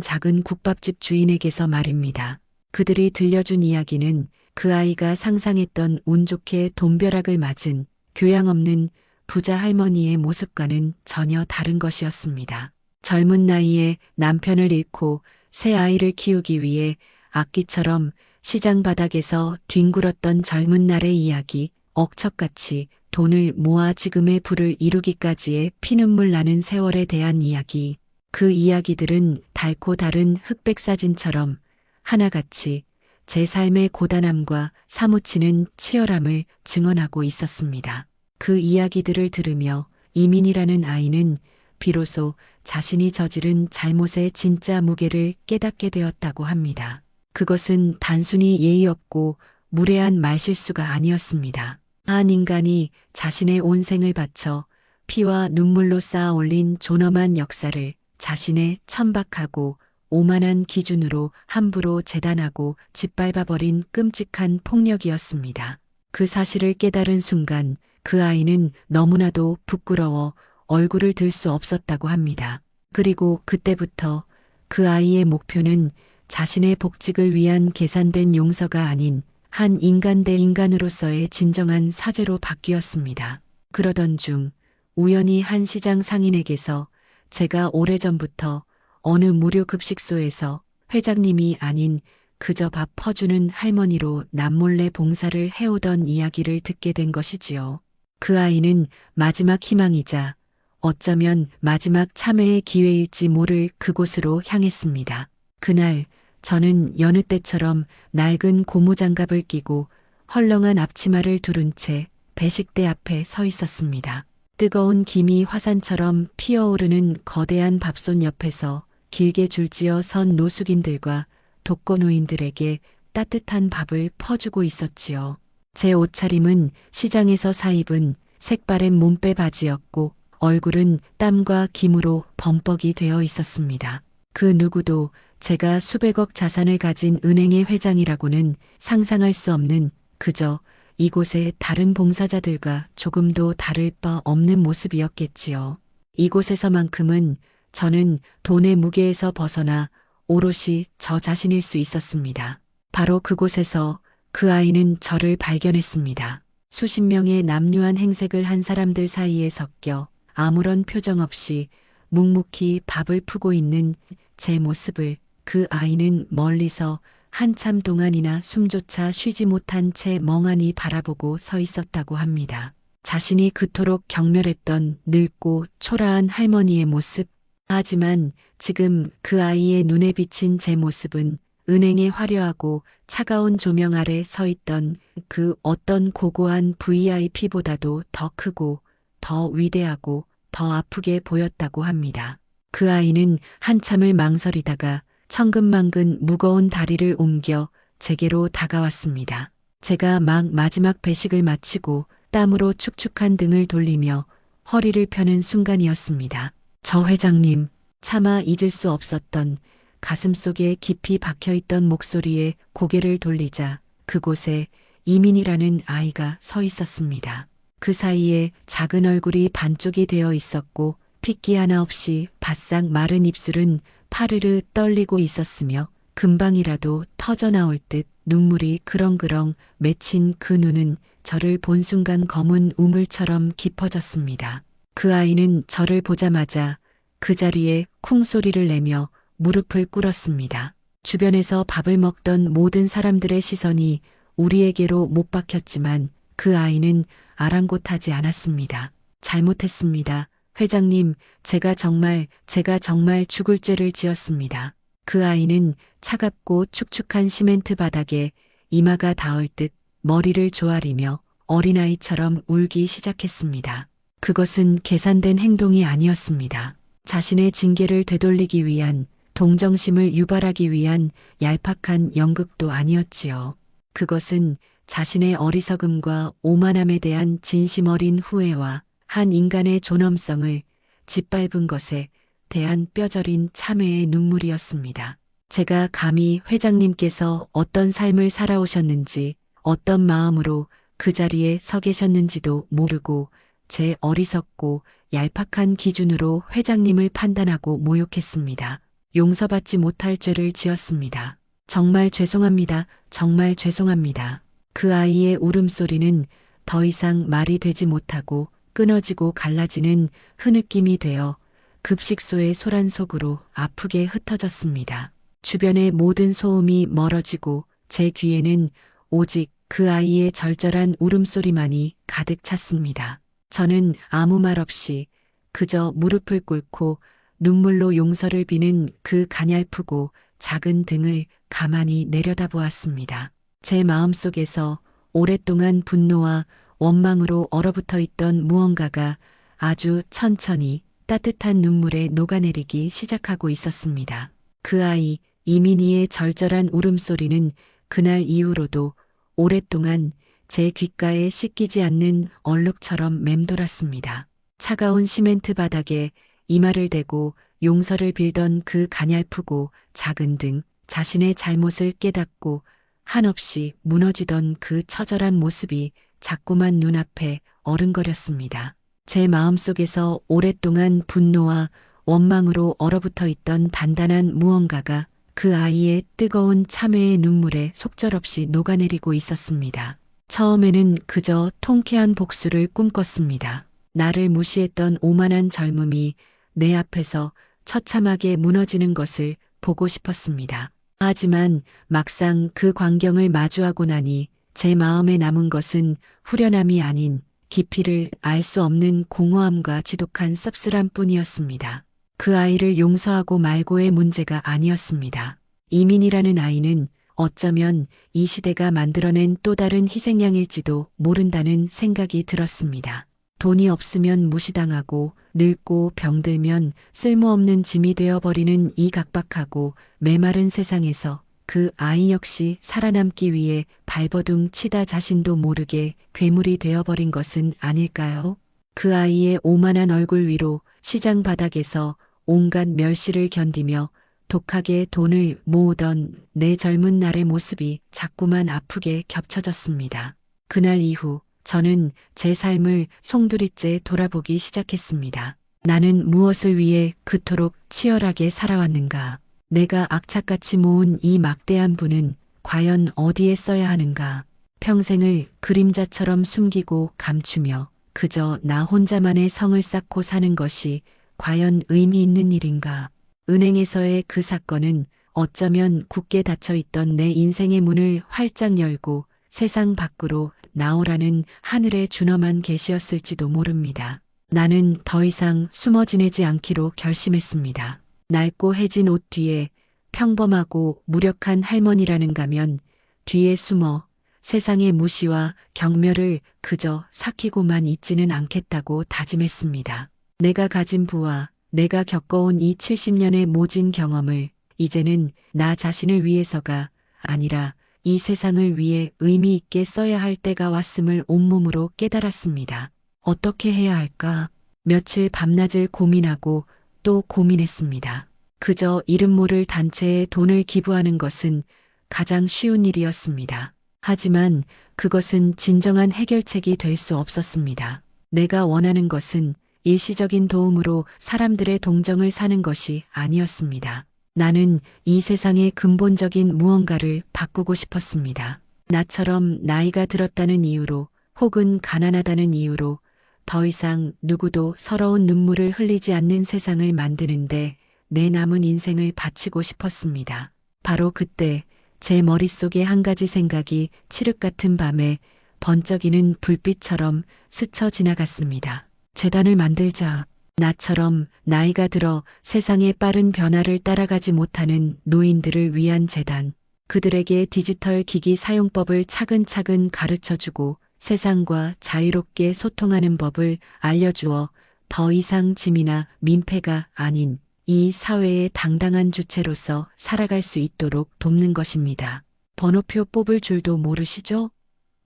작은 국밥집 주인에게서 말입니다. 그들이 들려준 이야기는 그 아이가 상상했던 운 좋게 돈벼락을 맞은 교양 없는 부자 할머니의 모습과는 전혀 다른 것이었습니다. 젊은 나이에 남편을 잃고 새 아이를 키우기 위해 악기처럼 시장 바닥에서 뒹굴었던 젊은 날의 이야기, 억척같이 돈을 모아 지금의 부를 이루기까지의 피눈물 나는 세월에 대한 이야기, 그 이야기들은 달고 다른 흑백 사진처럼 하나같이 제 삶의 고단함과 사무치는 치열함을 증언하고 있었습니다. 그 이야기들을 들으며 이민이라는 아이는 비로소 자신이 저지른 잘못의 진짜 무게를 깨닫게 되었다고 합니다. 그것은 단순히 예의 없고 무례한 말실수가 아니었습니다. 한 인간이 자신의 온 생을 바쳐 피와 눈물로 쌓아 올린 존엄한 역사를 자신의 천박하고 오만한 기준으로 함부로 재단하고 짓밟아버린 끔찍한 폭력이었습니다. 그 사실을 깨달은 순간 그 아이는 너무나도 부끄러워 얼굴을 들 수 없었다고 합니다. 그리고 그때부터 그 아이의 목표는 자신의 복직을 위한 계산된 용서가 아닌 한 인간 대 인간으로서의 진정한 사죄로 바뀌었습니다. 그러던 중 우연히 한 시장 상인에게서 제가 오래전부터 어느 무료 급식소에서 회장님이 아닌 그저 밥 퍼주는 할머니로 남몰래 봉사를 해오던 이야기를 듣게 된 것이지요. 그 아이는 마지막 희망이자 어쩌면 마지막 참회의 기회일지 모를 그곳으로 향했습니다. 그날 저는 여느 때처럼 낡은 고무장갑을 끼고 헐렁한 앞치마를 두른 채 배식대 앞에 서 있었습니다. 뜨거운 김이 화산처럼 피어오르는 거대한 밥솥 옆에서 길게 줄지어 선 노숙인들과 독거노인들에게 따뜻한 밥을 퍼주고 있었지요. 제 옷차림은 시장에서 사입은 색바랜 몸빼 바지였고 얼굴은 땀과 김으로 범벅이 되어 있었습니다. 그 누구도 제가 수백억 자산을 가진 은행의 회장이라고는 상상할 수 없는, 그저 이곳의 다른 봉사자들과 조금도 다를 바 없는 모습이었겠지요. 이곳에서만큼은 저는 돈의 무게에서 벗어나 오롯이 저 자신일 수 있었습니다. 바로 그곳에서 그 아이는 저를 발견했습니다. 수십 명의 남루한 행색을 한 사람들 사이에 섞여 아무런 표정 없이 묵묵히 밥을 푸고 있는 제 모습을 그 아이는 멀리서 한참 동안이나 숨조차 쉬지 못한 채 멍하니 바라보고 서 있었다고 합니다. 자신이 그토록 경멸했던 늙고 초라한 할머니의 모습. 하지만 지금 그 아이의 눈에 비친 제 모습은 은행의 화려하고 차가운 조명 아래 서 있던 그 어떤 고고한 VIP보다도 더 크고 더 위대하고 더 아프게 보였다고 합니다. 그 아이는 한참을 망설이다가 천근만근 무거운 다리를 옮겨 제게로 다가왔습니다. 제가 막 마지막 배식을 마치고 땀으로 축축한 등을 돌리며 허리를 펴는 순간이었습니다. 저 회장님, 차마 잊을 수 없었던 가슴속에 깊이 박혀있던 목소리에 고개를 돌리자 그곳에 이민이라는 아이가 서 있었습니다. 그 사이에 작은 얼굴이 반쪽이 되어 있었고 핏기 하나 없이 바싹 마른 입술은 파르르 떨리고 있었으며 금방이라도 터져나올 듯 눈물이 그렁그렁 맺힌 그 눈은 저를 본 순간 검은 우물처럼 깊어졌습니다. 그 아이는 저를 보자마자 그 자리에 쿵 소리를 내며 무릎을 꿇었습니다. 주변에서 밥을 먹던 모든 사람들의 시선이 우리에게로 못 박혔지만 그 아이는 아랑곳하지 않았습니다. 잘못했습니다. 회장님, 제가 정말 죽을 죄를 지었습니다. 그 아이는 차갑고 축축한 시멘트 바닥에 이마가 닿을 듯 머리를 조아리며 어린아이처럼 울기 시작했습니다. 그것은 계산된 행동이 아니었습니다. 자신의 징계를 되돌리기 위한, 동정심을 유발하기 위한 얄팍한 연극도 아니었지요. 그것은 자신의 어리석음과 오만함에 대한 진심 어린 후회와 한 인간의 존엄성을 짓밟은 것에 대한 뼈저린 참회의 눈물이었습니다. 제가 감히 회장님께서 어떤 삶을 살아오셨는지, 어떤 마음으로 그 자리에 서 계셨는지도 모르고 제 어리석고 얄팍한 기준으로 회장님을 판단하고 모욕했습니다. 용서받지 못할 죄를 지었습니다. 정말 죄송합니다. 정말 죄송합니다. 그 아이의 울음소리는 더 이상 말이 되지 못하고 끊어지고 갈라지는 흐느낌이 되어 급식소의 소란 속으로 아프게 흩어졌습니다. 주변의 모든 소음이 멀어지고 제 귀에는 오직 그 아이의 절절한 울음소리만이 가득 찼습니다. 저는 아무 말 없이 그저 무릎을 꿇고 눈물로 용서를 비는 그 가냘프고 작은 등을 가만히 내려다보았습니다. 제 마음속에서 오랫동안 분노와 원망으로 얼어붙어 있던 무언가가 아주 천천히 따뜻한 눈물에 녹아내리기 시작하고 있었습니다. 그 아이 이민희의 절절한 울음소리는 그날 이후로도 오랫동안 제 귓가에 씻기지 않는 얼룩처럼 맴돌았습니다. 차가운 시멘트 바닥에 이마를 대고 용서를 빌던 그 가냘프고 작은 등, 자신의 잘못을 깨닫고 한없이 무너지던 그 처절한 모습이 자꾸만 눈앞에 어른거렸습니다. 제 마음속에서 오랫동안 분노와 원망으로 얼어붙어 있던 단단한 무언가가 그 아이의 뜨거운 참회의 눈물에 속절없이 녹아내리고 있었습니다. 처음에는 그저 통쾌한 복수를 꿈꿨습니다. 나를 무시했던 오만한 젊음이 내 앞에서 처참하게 무너지는 것을 보고 싶었습니다. 하지만 막상 그 광경을 마주하고 나니 제 마음에 남은 것은 후련함이 아닌 깊이를 알 수 없는 공허함과 지독한 씁쓸함 뿐이었습니다. 그 아이를 용서하고 말고의 문제가 아니었습니다. 이민이라는 아이는 어쩌면 이 시대가 만들어낸 또 다른 희생양일지도 모른다는 생각이 들었습니다. 돈이 없으면 무시당하고 늙고 병들면 쓸모없는 짐이 되어버리는 이 각박하고 메마른 세상에서 그 아이 역시 살아남기 위해 발버둥 치다 자신도 모르게 괴물이 되어버린 것은 아닐까요? 그 아이의 오만한 얼굴 위로 시장 바닥에서 온갖 멸시를 견디며 독하게 돈을 모으던 내 젊은 날의 모습이 자꾸만 아프게 겹쳐졌습니다. 그날 이후 저는 제 삶을 송두리째 돌아보기 시작했습니다. 나는 무엇을 위해 그토록 치열하게 살아왔는가? 내가 악착같이 모은 이 막대한 부는 과연 어디에 써야 하는가? 평생을 그림자처럼 숨기고 감추며 그저 나 혼자만의 성을 쌓고 사는 것이 과연 의미 있는 일인가? 은행에서의 그 사건은 어쩌면 굳게 닫혀있던 내 인생의 문을 활짝 열고 세상 밖으로 나오라는 하늘의 준엄한 계시였을지도 모릅니다. 나는 더 이상 숨어 지내지 않기로 결심했습니다. 낡고 해진 옷 뒤에 평범하고 무력한 할머니라는 가면 뒤에 숨어 세상의 무시와 경멸을 그저 삭히고만 있지는 않겠다고 다짐했습니다. 내가 가진 부와 내가 겪어온 이 70년의 모진 경험을 이제는 나 자신을 위해서가 아니라 이 세상을 위해 의미 있게 써야 할 때가 왔음을 온몸으로 깨달았습니다. 어떻게 해야 할까? 며칠 밤낮을 고민하고 또 고민했습니다. 그저 이름 모를 단체에 돈을 기부하는 것은 가장 쉬운 일이었습니다. 하지만 그것은 진정한 해결책이 될 수 없었습니다. 내가 원하는 것은 일시적인 도움으로 사람들의 동정을 사는 것이 아니었습니다. 나는 이 세상의 근본적인 무언가를 바꾸고 싶었습니다. 나처럼 나이가 들었다는 이유로 혹은 가난하다는 이유로 더 이상 누구도 서러운 눈물을 흘리지 않는 세상을 만드는데 내 남은 인생을 바치고 싶었습니다. 바로 그때 제 머릿속에 한 가지 생각이 칠흑 같은 밤에 번쩍이는 불빛처럼 스쳐 지나갔습니다. 재단을 만들자. 나처럼 나이가 들어 세상의 빠른 변화를 따라가지 못하는 노인들을 위한 재단. 그들에게 디지털 기기 사용법을 차근차근 가르쳐주고 세상과 자유롭게 소통하는 법을 알려주어 더 이상 짐이나 민폐가 아닌 이 사회의 당당한 주체로서 살아갈 수 있도록 돕는 것입니다. 번호표 뽑을 줄도 모르시죠?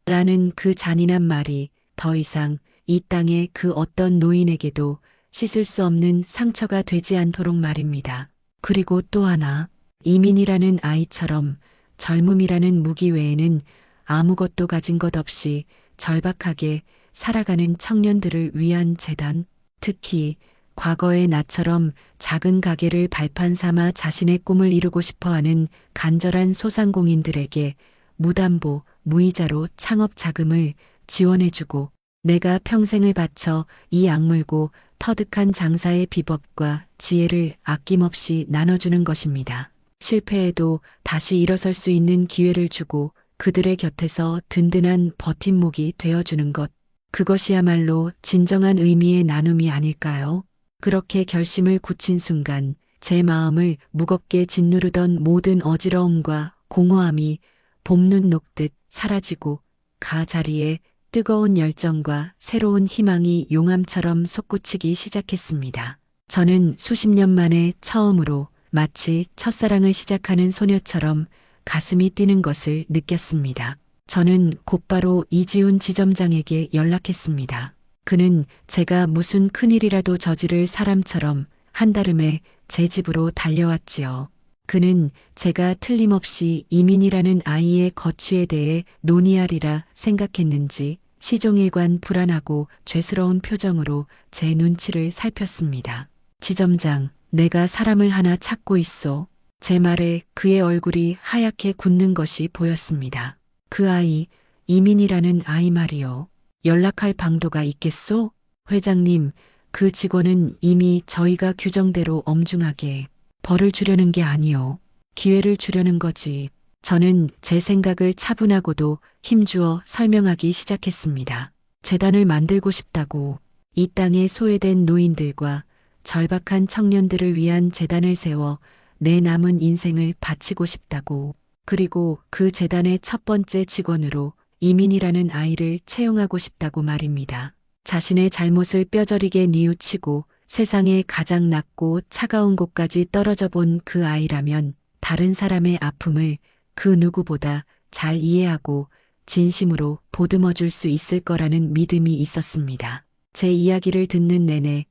라는 그 잔인한 말이 더 이상 이 땅의 그 어떤 노인에게도 씻을 수 없는 상처가 되지 않도록 말입니다. 그리고 또 하나, 이민이라는 아이처럼 젊음이라는 무기 외에는 아무것도 가진 것 없이 절박하게 살아가는 청년들을 위한 재단, 특히 과거의 나처럼 작은 가게를 발판 삼아 자신의 꿈을 이루고 싶어하는 간절한 소상공인들에게 무담보, 무이자로 창업 자금을 지원해주고 내가 평생을 바쳐 이 악물고 터득한 장사의 비법과 지혜를 아낌없이 나눠주는 것입니다. 실패해도 다시 일어설 수 있는 기회를 주고 그들의 곁에서 든든한 버팀목이 되어주는 것. 그것이야말로 진정한 의미의 나눔이 아닐까요? 그렇게 결심을 굳힌 순간 제 마음을 무겁게 짓누르던 모든 어지러움과 공허함이 봄눈 녹듯 사라지고 가 자리에 뜨거운 열정과 새로운 희망이 용암처럼 솟구치기 시작했습니다. 저는 수십 년 만에 처음으로 마치 첫사랑을 시작하는 소녀처럼 가슴이 뛰는 것을 느꼈습니다. 저는 곧바로 이지훈 지점장에게 연락했습니다. 그는 제가 무슨 큰일이라도 저지를 사람처럼 한달음에 제 집으로 달려왔지요. 그는 제가 틀림없이 이민이라는 아이의 거취에 대해 논의하리라 생각했는지 시종일관 불안하고 죄스러운 표정으로 제 눈치를 살폈습니다. 지점장, 내가 사람을 하나 찾고 있소. 제 말에 그의 얼굴이 하얗게 굳는 것이 보였습니다. 그 아이, 이민이라는 아이 말이요. 연락할 방도가 있겠소? 회장님, 그 직원은 이미 저희가 규정대로 엄중하게 벌을 주려는 게 아니요. 기회를 주려는 거지. 저는 제 생각을 차분하고도 힘주어 설명하기 시작했습니다. 재단을 만들고 싶다고. 이 땅에 소외된 노인들과 절박한 청년들을 위한 재단을 세워 내 남은 인생을 바치고 싶다고. 그리고 그 재단의 첫 번째 직원으로 이민이라는 아이를 채용하고 싶다고 말입니다. 자신의 잘못을 뼈저리게 뉘우치고 세상에 가장 낮고 차가운 곳까지 떨어져 본 그 아이라면 다른 사람의 아픔을 그 누구보다 잘 이해하고 진심으로 보듬어 줄 수 있을 거라는 믿음이 있었습니다. 제 이야기를 듣는 내내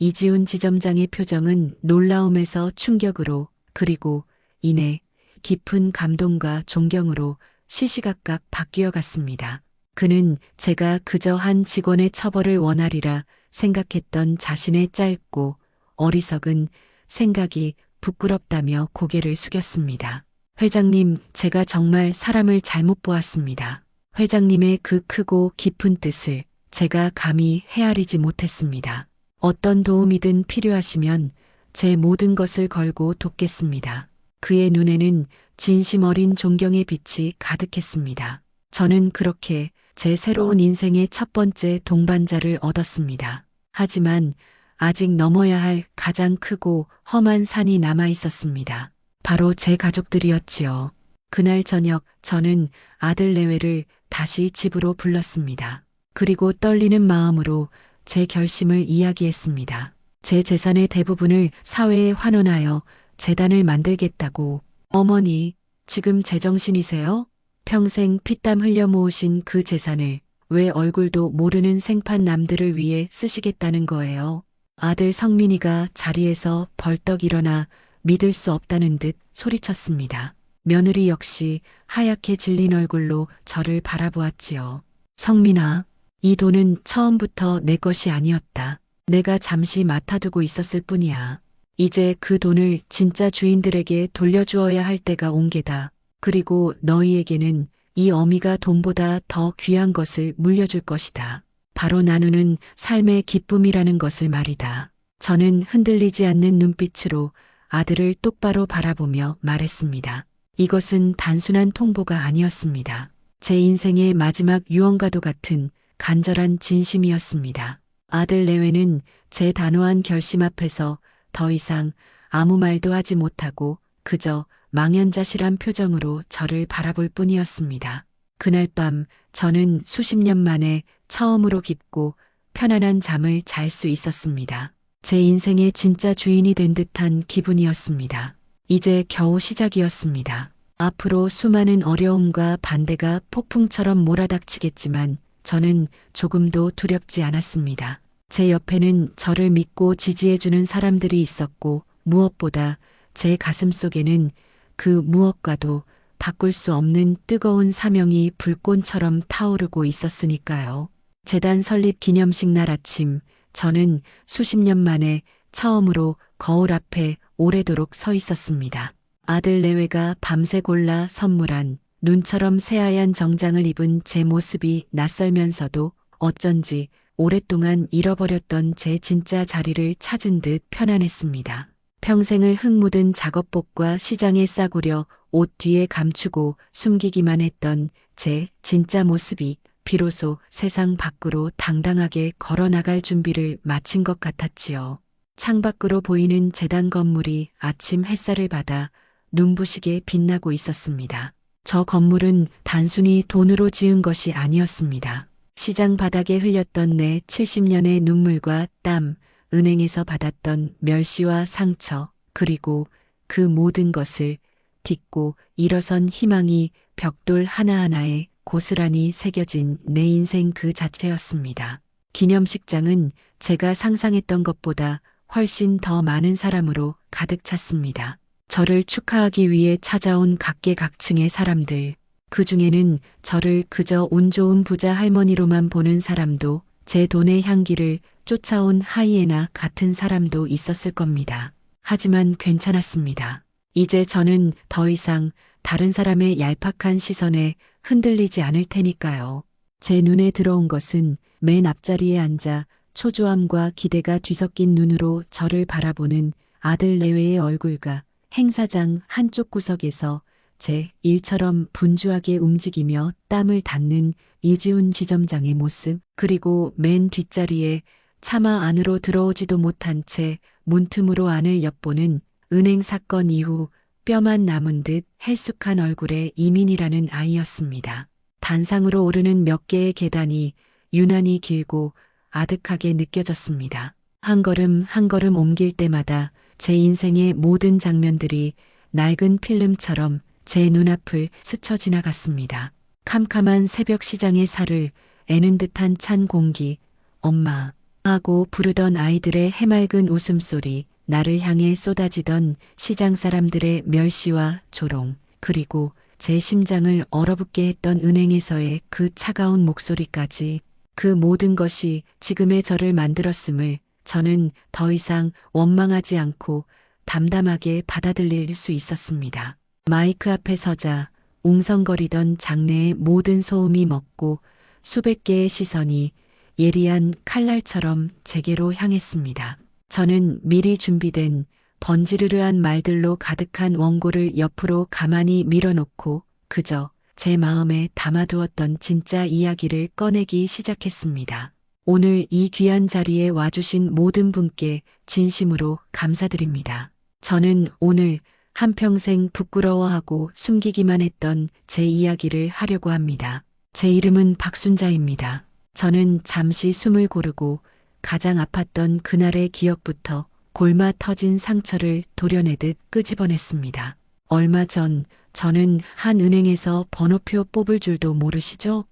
이지훈 지점장의 표정은 놀라움에서 충격으로 그리고 이내 깊은 감동과 존경으로 시시각각 바뀌어 갔습니다. 그는 제가 그저 한 직원의 처벌을 원하리라 생각했던 자신의 짧고 어리석은 생각이 부끄럽다며 고개를 숙였습니다. 회장님, 제가 정말 사람을 잘못 보았습니다. 회장님의 그 크고 깊은 뜻을 제가 감히 헤아리지 못했습니다. 어떤 도움이든 필요하시면 제 모든 것을 걸고 돕겠습니다. 그의 눈에는 진심 어린 존경의 빛이 가득했습니다. 저는 그렇게 제 새로운 인생의 첫 번째 동반자를 얻었습니다. 하지만 아직 넘어야 할 가장 크고 험한 산이 남아 있었습니다. 바로 제 가족들이었지요. 그날 저녁 저는 아들 내외를 다시 집으로 불렀습니다. 그리고 떨리는 마음으로 제 결심을 이야기했습니다. 제 재산의 대부분을 사회에 환원하여 재단을 만들겠다고. 어머니, 지금 제정신이세요? 평생 피땀 흘려 모으신 그 재산을 왜 얼굴도 모르는 생판 남들을 위해 쓰시겠다는 거예요? 아들 성민이가 자리에서 벌떡 일어나 믿을 수 없다는 듯 소리쳤습니다. 며느리 역시 하얗게 질린 얼굴로 저를 바라보았지요. 성민아, 이 돈은 처음부터 내 것이 아니었다. 내가 잠시 맡아두고 있었을 뿐이야. 이제 그 돈을 진짜 주인들에게 돌려주어야 할 때가 온 게다. 그리고 너희에게는 이 어미가 돈보다 더 귀한 것을 물려줄 것이다. 바로 나누는 삶의 기쁨이라는 것을 말이다. 저는 흔들리지 않는 눈빛으로 아들을 똑바로 바라보며 말했습니다. 이것은 단순한 통보가 아니었습니다. 제 인생의 마지막 유언과도 같은 간절한 진심이었습니다. 아들 내외는 제 단호한 결심 앞에서 더 이상 아무 말도 하지 못하고 그저 망연자실한 표정으로 저를 바라볼 뿐이었습니다. 그날 밤 저는 수십 년 만에 처음으로 깊고 편안한 잠을 잘 수 있었습니다. 제 인생의 진짜 주인이 된 듯한 기분이었습니다. 이제 겨우 시작이었습니다. 앞으로 수많은 어려움과 반대가 폭풍처럼 몰아닥치겠지만 저는 조금도 두렵지 않았습니다. 제 옆에는 저를 믿고 지지해주는 사람들이 있었고 무엇보다 제 가슴 속에는 그 무엇과도 바꿀 수 없는 뜨거운 사명이 불꽃처럼 타오르고 있었으니까요. 재단 설립 기념식 날 아침, 저는 수십 년 만에 처음으로 거울 앞에 오래도록 서 있었습니다. 아들 내외가 밤새 골라 선물한 눈처럼 새하얀 정장을 입은 제 모습이 낯설면서도 어쩐지 오랫동안 잃어버렸던 제 진짜 자리를 찾은 듯 편안했습니다. 평생을 흙 묻은 작업복과 시장에 싸구려 옷 뒤에 감추고 숨기기만 했던 제 진짜 모습이 비로소 세상 밖으로 당당하게 걸어나갈 준비를 마친 것 같았지요. 창밖으로 보이는 재단 건물이 아침 햇살을 받아 눈부시게 빛나고 있었습니다. 저 건물은 단순히 돈으로 지은 것이 아니었습니다. 시장 바닥에 흘렸던 내 70년의 눈물과 땀, 은행에서 받았던 멸시와 상처, 그리고 그 모든 것을 딛고 일어선 희망이 벽돌 하나하나에 고스란히 새겨진 내 인생 그 자체였습니다. 기념식장은 제가 상상했던 것보다 훨씬 더 많은 사람으로 가득 찼습니다. 저를 축하하기 위해 찾아온 각계각층의 사람들, 그 중에는 저를 그저 운 좋은 부자 할머니로만 보는 사람도, 제 돈의 향기를 쫓아온 하이에나 같은 사람도 있었을 겁니다. 하지만 괜찮았습니다. 이제 저는 더 이상 다른 사람의 얄팍한 시선에 흔들리지 않을 테니까요. 제 눈에 들어온 것은 맨 앞자리에 앉아 초조함과 기대가 뒤섞인 눈으로 저를 바라보는 아들 내외의 얼굴과 행사장 한쪽 구석에서 제 일처럼 분주하게 움직이며 땀을 닦는 이지훈 지점장의 모습, 그리고 맨 뒷자리에 차마 안으로 들어오지도 못한 채 문틈으로 안을 엿보는 은행 사건 이후 뼈만 남은 듯 헬쑥한 얼굴의 이민이라는 아이였습니다. 단상으로 오르는 몇 개의 계단이 유난히 길고 아득하게 느껴졌습니다. 한 걸음 한 걸음 옮길 때마다 제 인생의 모든 장면들이 낡은 필름처럼 제 눈앞을 스쳐 지나갔습니다. 캄캄한 새벽 시장의 살을 애는 듯한 찬 공기, 엄마 하고 부르던 아이들의 해맑은 웃음소리, 나를 향해 쏟아지던 시장 사람들의 멸시와 조롱, 그리고 제 심장을 얼어붙게 했던 은행에서의 그 차가운 목소리까지, 그 모든 것이 지금의 저를 만들었음을 저는 더 이상 원망하지 않고 담담하게 받아들일 수 있었습니다. 마이크 앞에 서자 웅성거리던 장내의 모든 소음이 멎고 수백 개의 시선이 예리한 칼날처럼 제게로 향했습니다. 저는 미리 준비된 번지르르한 말들로 가득한 원고를 옆으로 가만히 밀어놓고 그저 제 마음에 담아두었던 진짜 이야기를 꺼내기 시작했습니다. 오늘 이 귀한 자리에 와주신 모든 분께 진심으로 감사드립니다. 저는 오늘 한평생 부끄러워하고 숨기기만 했던 제 이야기를 하려고 합니다. 제 이름은 박순자입니다. 저는 잠시 숨을 고르고 가장 아팠던 그날의 기억부터 골마 터진 상처를 도려내듯 끄집어냈습니다. 얼마 전 저는 한 은행에서 번호표 뽑을 줄도 모르시죠?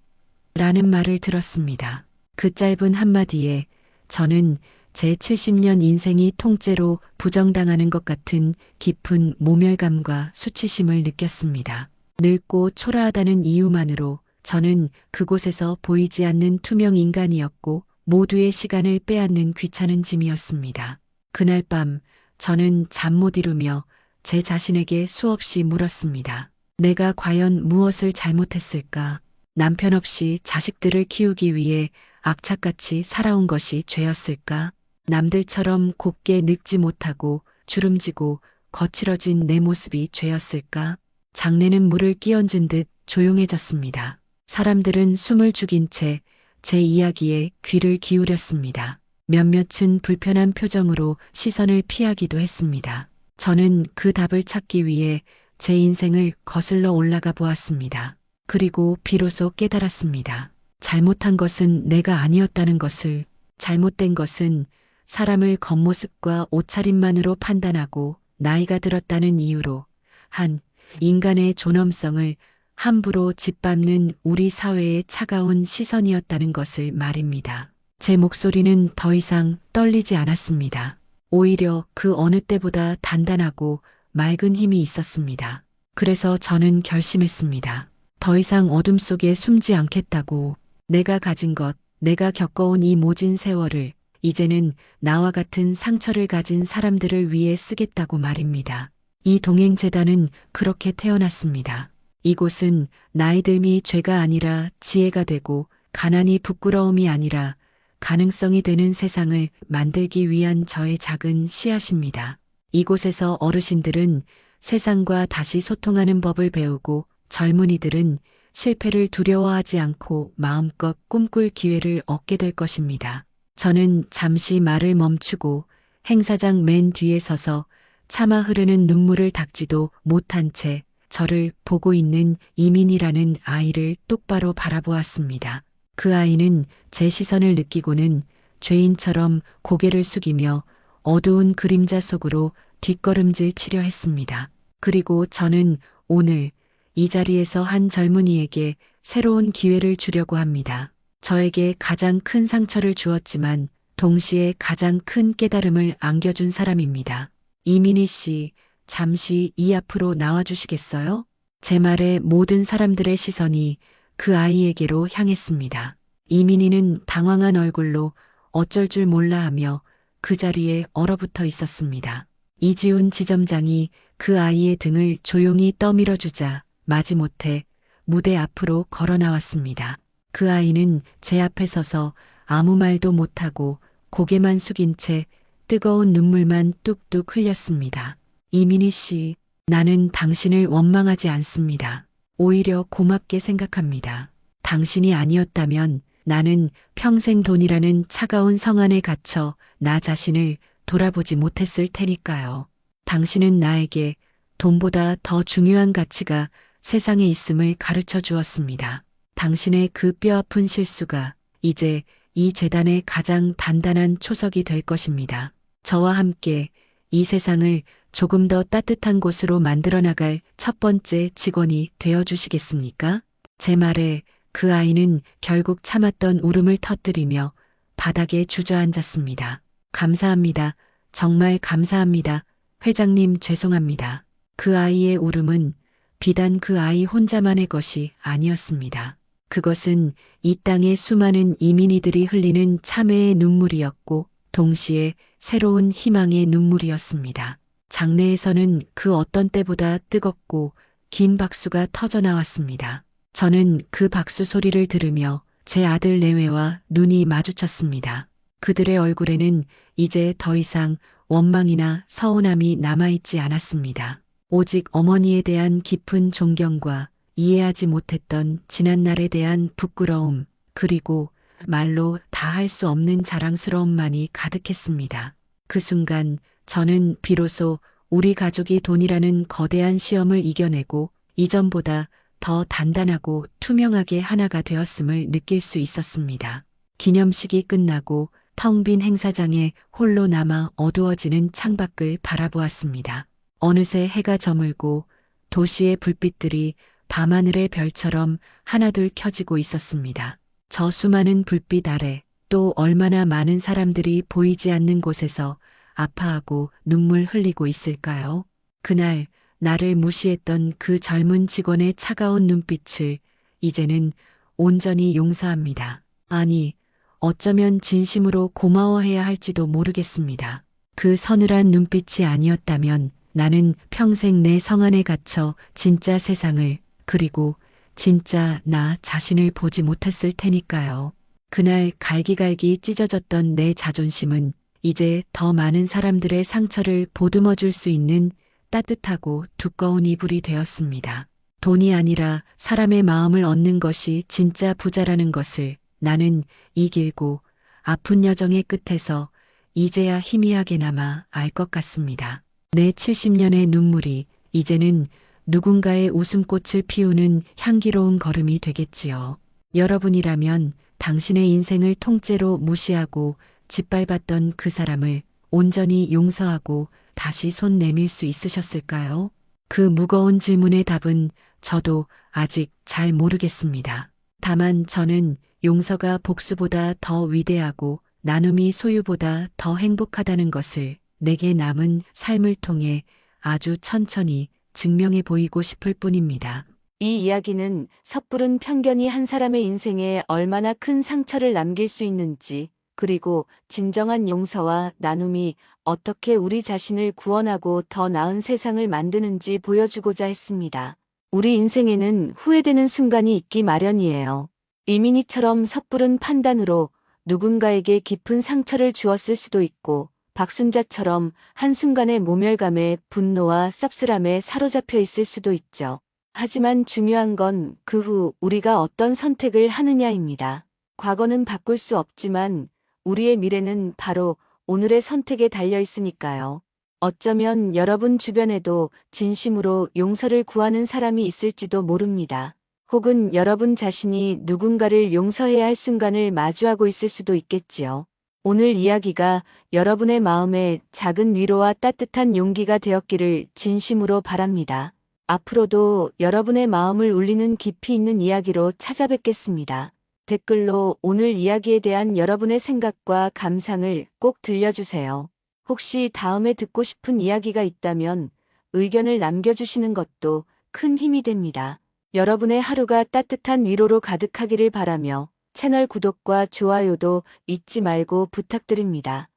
라는 말을 들었습니다. 그 짧은 한마디에 저는 제 70년 인생이 통째로 부정당하는 것 같은 깊은 모멸감과 수치심을 느꼈습니다. 늙고 초라하다는 이유만으로 저는 그곳에서 보이지 않는 투명 인간이었고 모두의 시간을 빼앗는 귀찮은 짐이었습니다. 그날 밤 저는 잠 못 이루며 제 자신에게 수없이 물었습니다. 내가 과연 무엇을 잘못했을까? 남편 없이 자식들을 키우기 위해 악착같이 살아온 것이 죄였을까? 남들처럼 곱게 늙지 못하고 주름지고 거칠어진 내 모습이 죄였을까? 장내는 물을 끼얹은 듯 조용해졌습니다. 사람들은 숨을 죽인 채 제 이야기에 귀를 기울였습니다. 몇몇은 불편한 표정으로 시선을 피하기도 했습니다. 저는 그 답을 찾기 위해 제 인생을 거슬러 올라가 보았습니다. 그리고 비로소 깨달았습니다. 잘못한 것은 내가 아니었다는 것을, 잘못된 것은 사람을 겉모습과 옷차림만으로 판단하고 나이가 들었다는 이유로 한 인간의 존엄성을 함부로 짓밟는 우리 사회의 차가운 시선이었다는 것을 말입니다. 제 목소리는 더 이상 떨리지 않았습니다. 오히려 그 어느 때보다 단단하고 맑은 힘이 있었습니다. 그래서 저는 결심했습니다. 더 이상 어둠 속에 숨지 않겠다고. 내가 가진 것, 내가 겪어온 이 모진 세월을 이제는 나와 같은 상처를 가진 사람들을 위해 쓰겠다고 말입니다. 이 동행재단은 그렇게 태어났습니다. 이곳은 나이 듦이 죄가 아니라 지혜가 되고 가난이 부끄러움이 아니라 가능성이 되는 세상을 만들기 위한 저의 작은 씨앗입니다. 이곳에서 어르신들은 세상과 다시 소통하는 법을 배우고 젊은이들은 실패를 두려워하지 않고 마음껏 꿈꿀 기회를 얻게 될 것입니다. 저는 잠시 말을 멈추고 행사장 맨 뒤에 서서 차마 흐르는 눈물을 닦지도 못한 채 저를 보고 있는 이민이라는 아이를 똑바로 바라보았습니다. 그 아이는 제 시선을 느끼고는 죄인처럼 고개를 숙이며 어두운 그림자 속으로 뒷걸음질 치려 했습니다. 그리고 저는 오늘 이 자리에서 한 젊은이에게 새로운 기회를 주려고 합니다. 저에게 가장 큰 상처를 주었지만 동시에 가장 큰 깨달음을 안겨준 사람입니다. 이민희 씨, 잠시 이 앞으로 나와주시겠어요? 제 말에 모든 사람들의 시선이 그 아이에게로 향했습니다. 이민희는 당황한 얼굴로 어쩔 줄 몰라 하며 그 자리에 얼어붙어 있었습니다. 이지훈 지점장이 그 아이의 등을 조용히 떠밀어주자 마지못해 무대 앞으로 걸어 나왔습니다. 그 아이는 제 앞에 서서 아무 말도 못하고 고개만 숙인 채 뜨거운 눈물만 뚝뚝 흘렸습니다. 이민희 씨, 나는 당신을 원망하지 않습니다. 오히려 고맙게 생각합니다. 당신이 아니었다면 나는 평생 돈이라는 차가운 성 안에 갇혀 나 자신을 돌아보지 못했을 테니까요. 당신은 나에게 돈보다 더 중요한 가치가 세상에 있음을 가르쳐 주었습니다. 당신의 그 뼈아픈 실수가 이제 이 재단의 가장 단단한 초석이 될 것입니다. 저와 함께 이 세상을 조금 더 따뜻한 곳으로 만들어 나갈 첫 번째 직원이 되어 주시겠습니까? 제 말에 그 아이는 결국 참았던 울음을 터뜨리며 바닥에 주저앉았습니다. 감사합니다. 정말 감사합니다. 회장님 죄송합니다. 그 아이의 울음은 비단 그 아이 혼자만의 것이 아니었습니다. 그것은 이 땅의 수많은 이민이들이 흘리는 참회의 눈물이었고 동시에 새로운 희망의 눈물이었습니다. 장내에서는 그 어떤 때보다 뜨겁고 긴 박수가 터져 나왔습니다. 저는 그 박수 소리를 들으며 제 아들 내외와 눈이 마주쳤습니다. 그들의 얼굴에는 이제 더 이상 원망이나 서운함이 남아있지 않았습니다. 오직 어머니에 대한 깊은 존경과 이해하지 못했던 지난날에 대한 부끄러움, 그리고 말로 다 할 수 없는 자랑스러움만이 가득했습니다. 그 순간 저는 비로소 우리 가족이 돈이라는 거대한 시험을 이겨내고 이전보다 더 단단하고 투명하게 하나가 되었음을 느낄 수 있었습니다. 기념식이 끝나고 텅 빈 행사장에 홀로 남아 어두워지는 창밖을 바라보았습니다. 어느새 해가 저물고 도시의 불빛들이 밤하늘의 별처럼 하나둘 켜지고 있었습니다. 저 수많은 불빛 아래 또 얼마나 많은 사람들이 보이지 않는 곳에서 아파하고 눈물 흘리고 있을까요? 그날 나를 무시했던 그 젊은 직원의 차가운 눈빛을 이제는 온전히 용서합니다. 아니, 어쩌면 진심으로 고마워해야 할지도 모르겠습니다. 그 서늘한 눈빛이 아니었다면 나는 평생 내 성 안에 갇혀 진짜 세상을, 그리고 진짜 나 자신을 보지 못했을 테니까요. 그날 갈기갈기 찢어졌던 내 자존심은 이제 더 많은 사람들의 상처를 보듬어 줄 수 있는 따뜻하고 두꺼운 이불이 되었습니다. 돈이 아니라 사람의 마음을 얻는 것이 진짜 부자라는 것을 나는 이 길고 아픈 여정의 끝에서 이제야 희미하게나마 알 것 같습니다. 내 70년의 눈물이 이제는 누군가의 웃음꽃을 피우는 향기로운 걸음이 되겠지요. 여러분이라면 당신의 인생을 통째로 무시하고 짓밟았던 그 사람을 온전히 용서하고 다시 손 내밀 수 있으셨을까요? 그 무거운 질문의 답은 저도 아직 잘 모르겠습니다. 다만 저는 용서가 복수보다 더 위대하고 나눔이 소유보다 더 행복하다는 것을 내게 남은 삶을 통해 아주 천천히 증명해 보이고 싶을 뿐입니다. 이 이야기는 섣부른 편견이 한 사람의 인생에 얼마나 큰 상처를 남길 수 있는지, 그리고 진정한 용서와 나눔이 어떻게 우리 자신을 구원하고 더 나은 세상을 만드는지 보여주고자 했습니다. 우리 인생에는 후회되는 순간이 있기 마련이에요. 이민희처럼 섣부른 판단으로 누군가에게 깊은 상처를 주었을 수도 있고, 박순자처럼 한순간의 모멸감에 분노와 쌉쓸함에 사로잡혀 있을 수도 있죠. 하지만 중요한 건 그 후 우리가 어떤 선택을 하느냐입니다. 과거는 바꿀 수 없지만 우리의 미래는 바로 오늘의 선택에 달려 있으니까요. 어쩌면 여러분 주변에도 진심으로 용서를 구하는 사람이 있을지도 모릅니다. 혹은 여러분 자신이 누군가를 용서해야 할 순간을 마주하고 있을 수도 있겠지요. 오늘 이야기가 여러분의 마음에 작은 위로와 따뜻한 용기가 되었기를 진심으로 바랍니다. 앞으로도 여러분의 마음을 울리는 깊이 있는 이야기로 찾아뵙겠습니다. 댓글로 오늘 이야기에 대한 여러분의 생각과 감상을 꼭 들려주세요. 혹시 다음에 듣고 싶은 이야기가 있다면 의견을 남겨주시는 것도 큰 힘이 됩니다. 여러분의 하루가 따뜻한 위로로 가득하기를 바라며 채널 구독과 좋아요도 잊지 말고 부탁드립니다.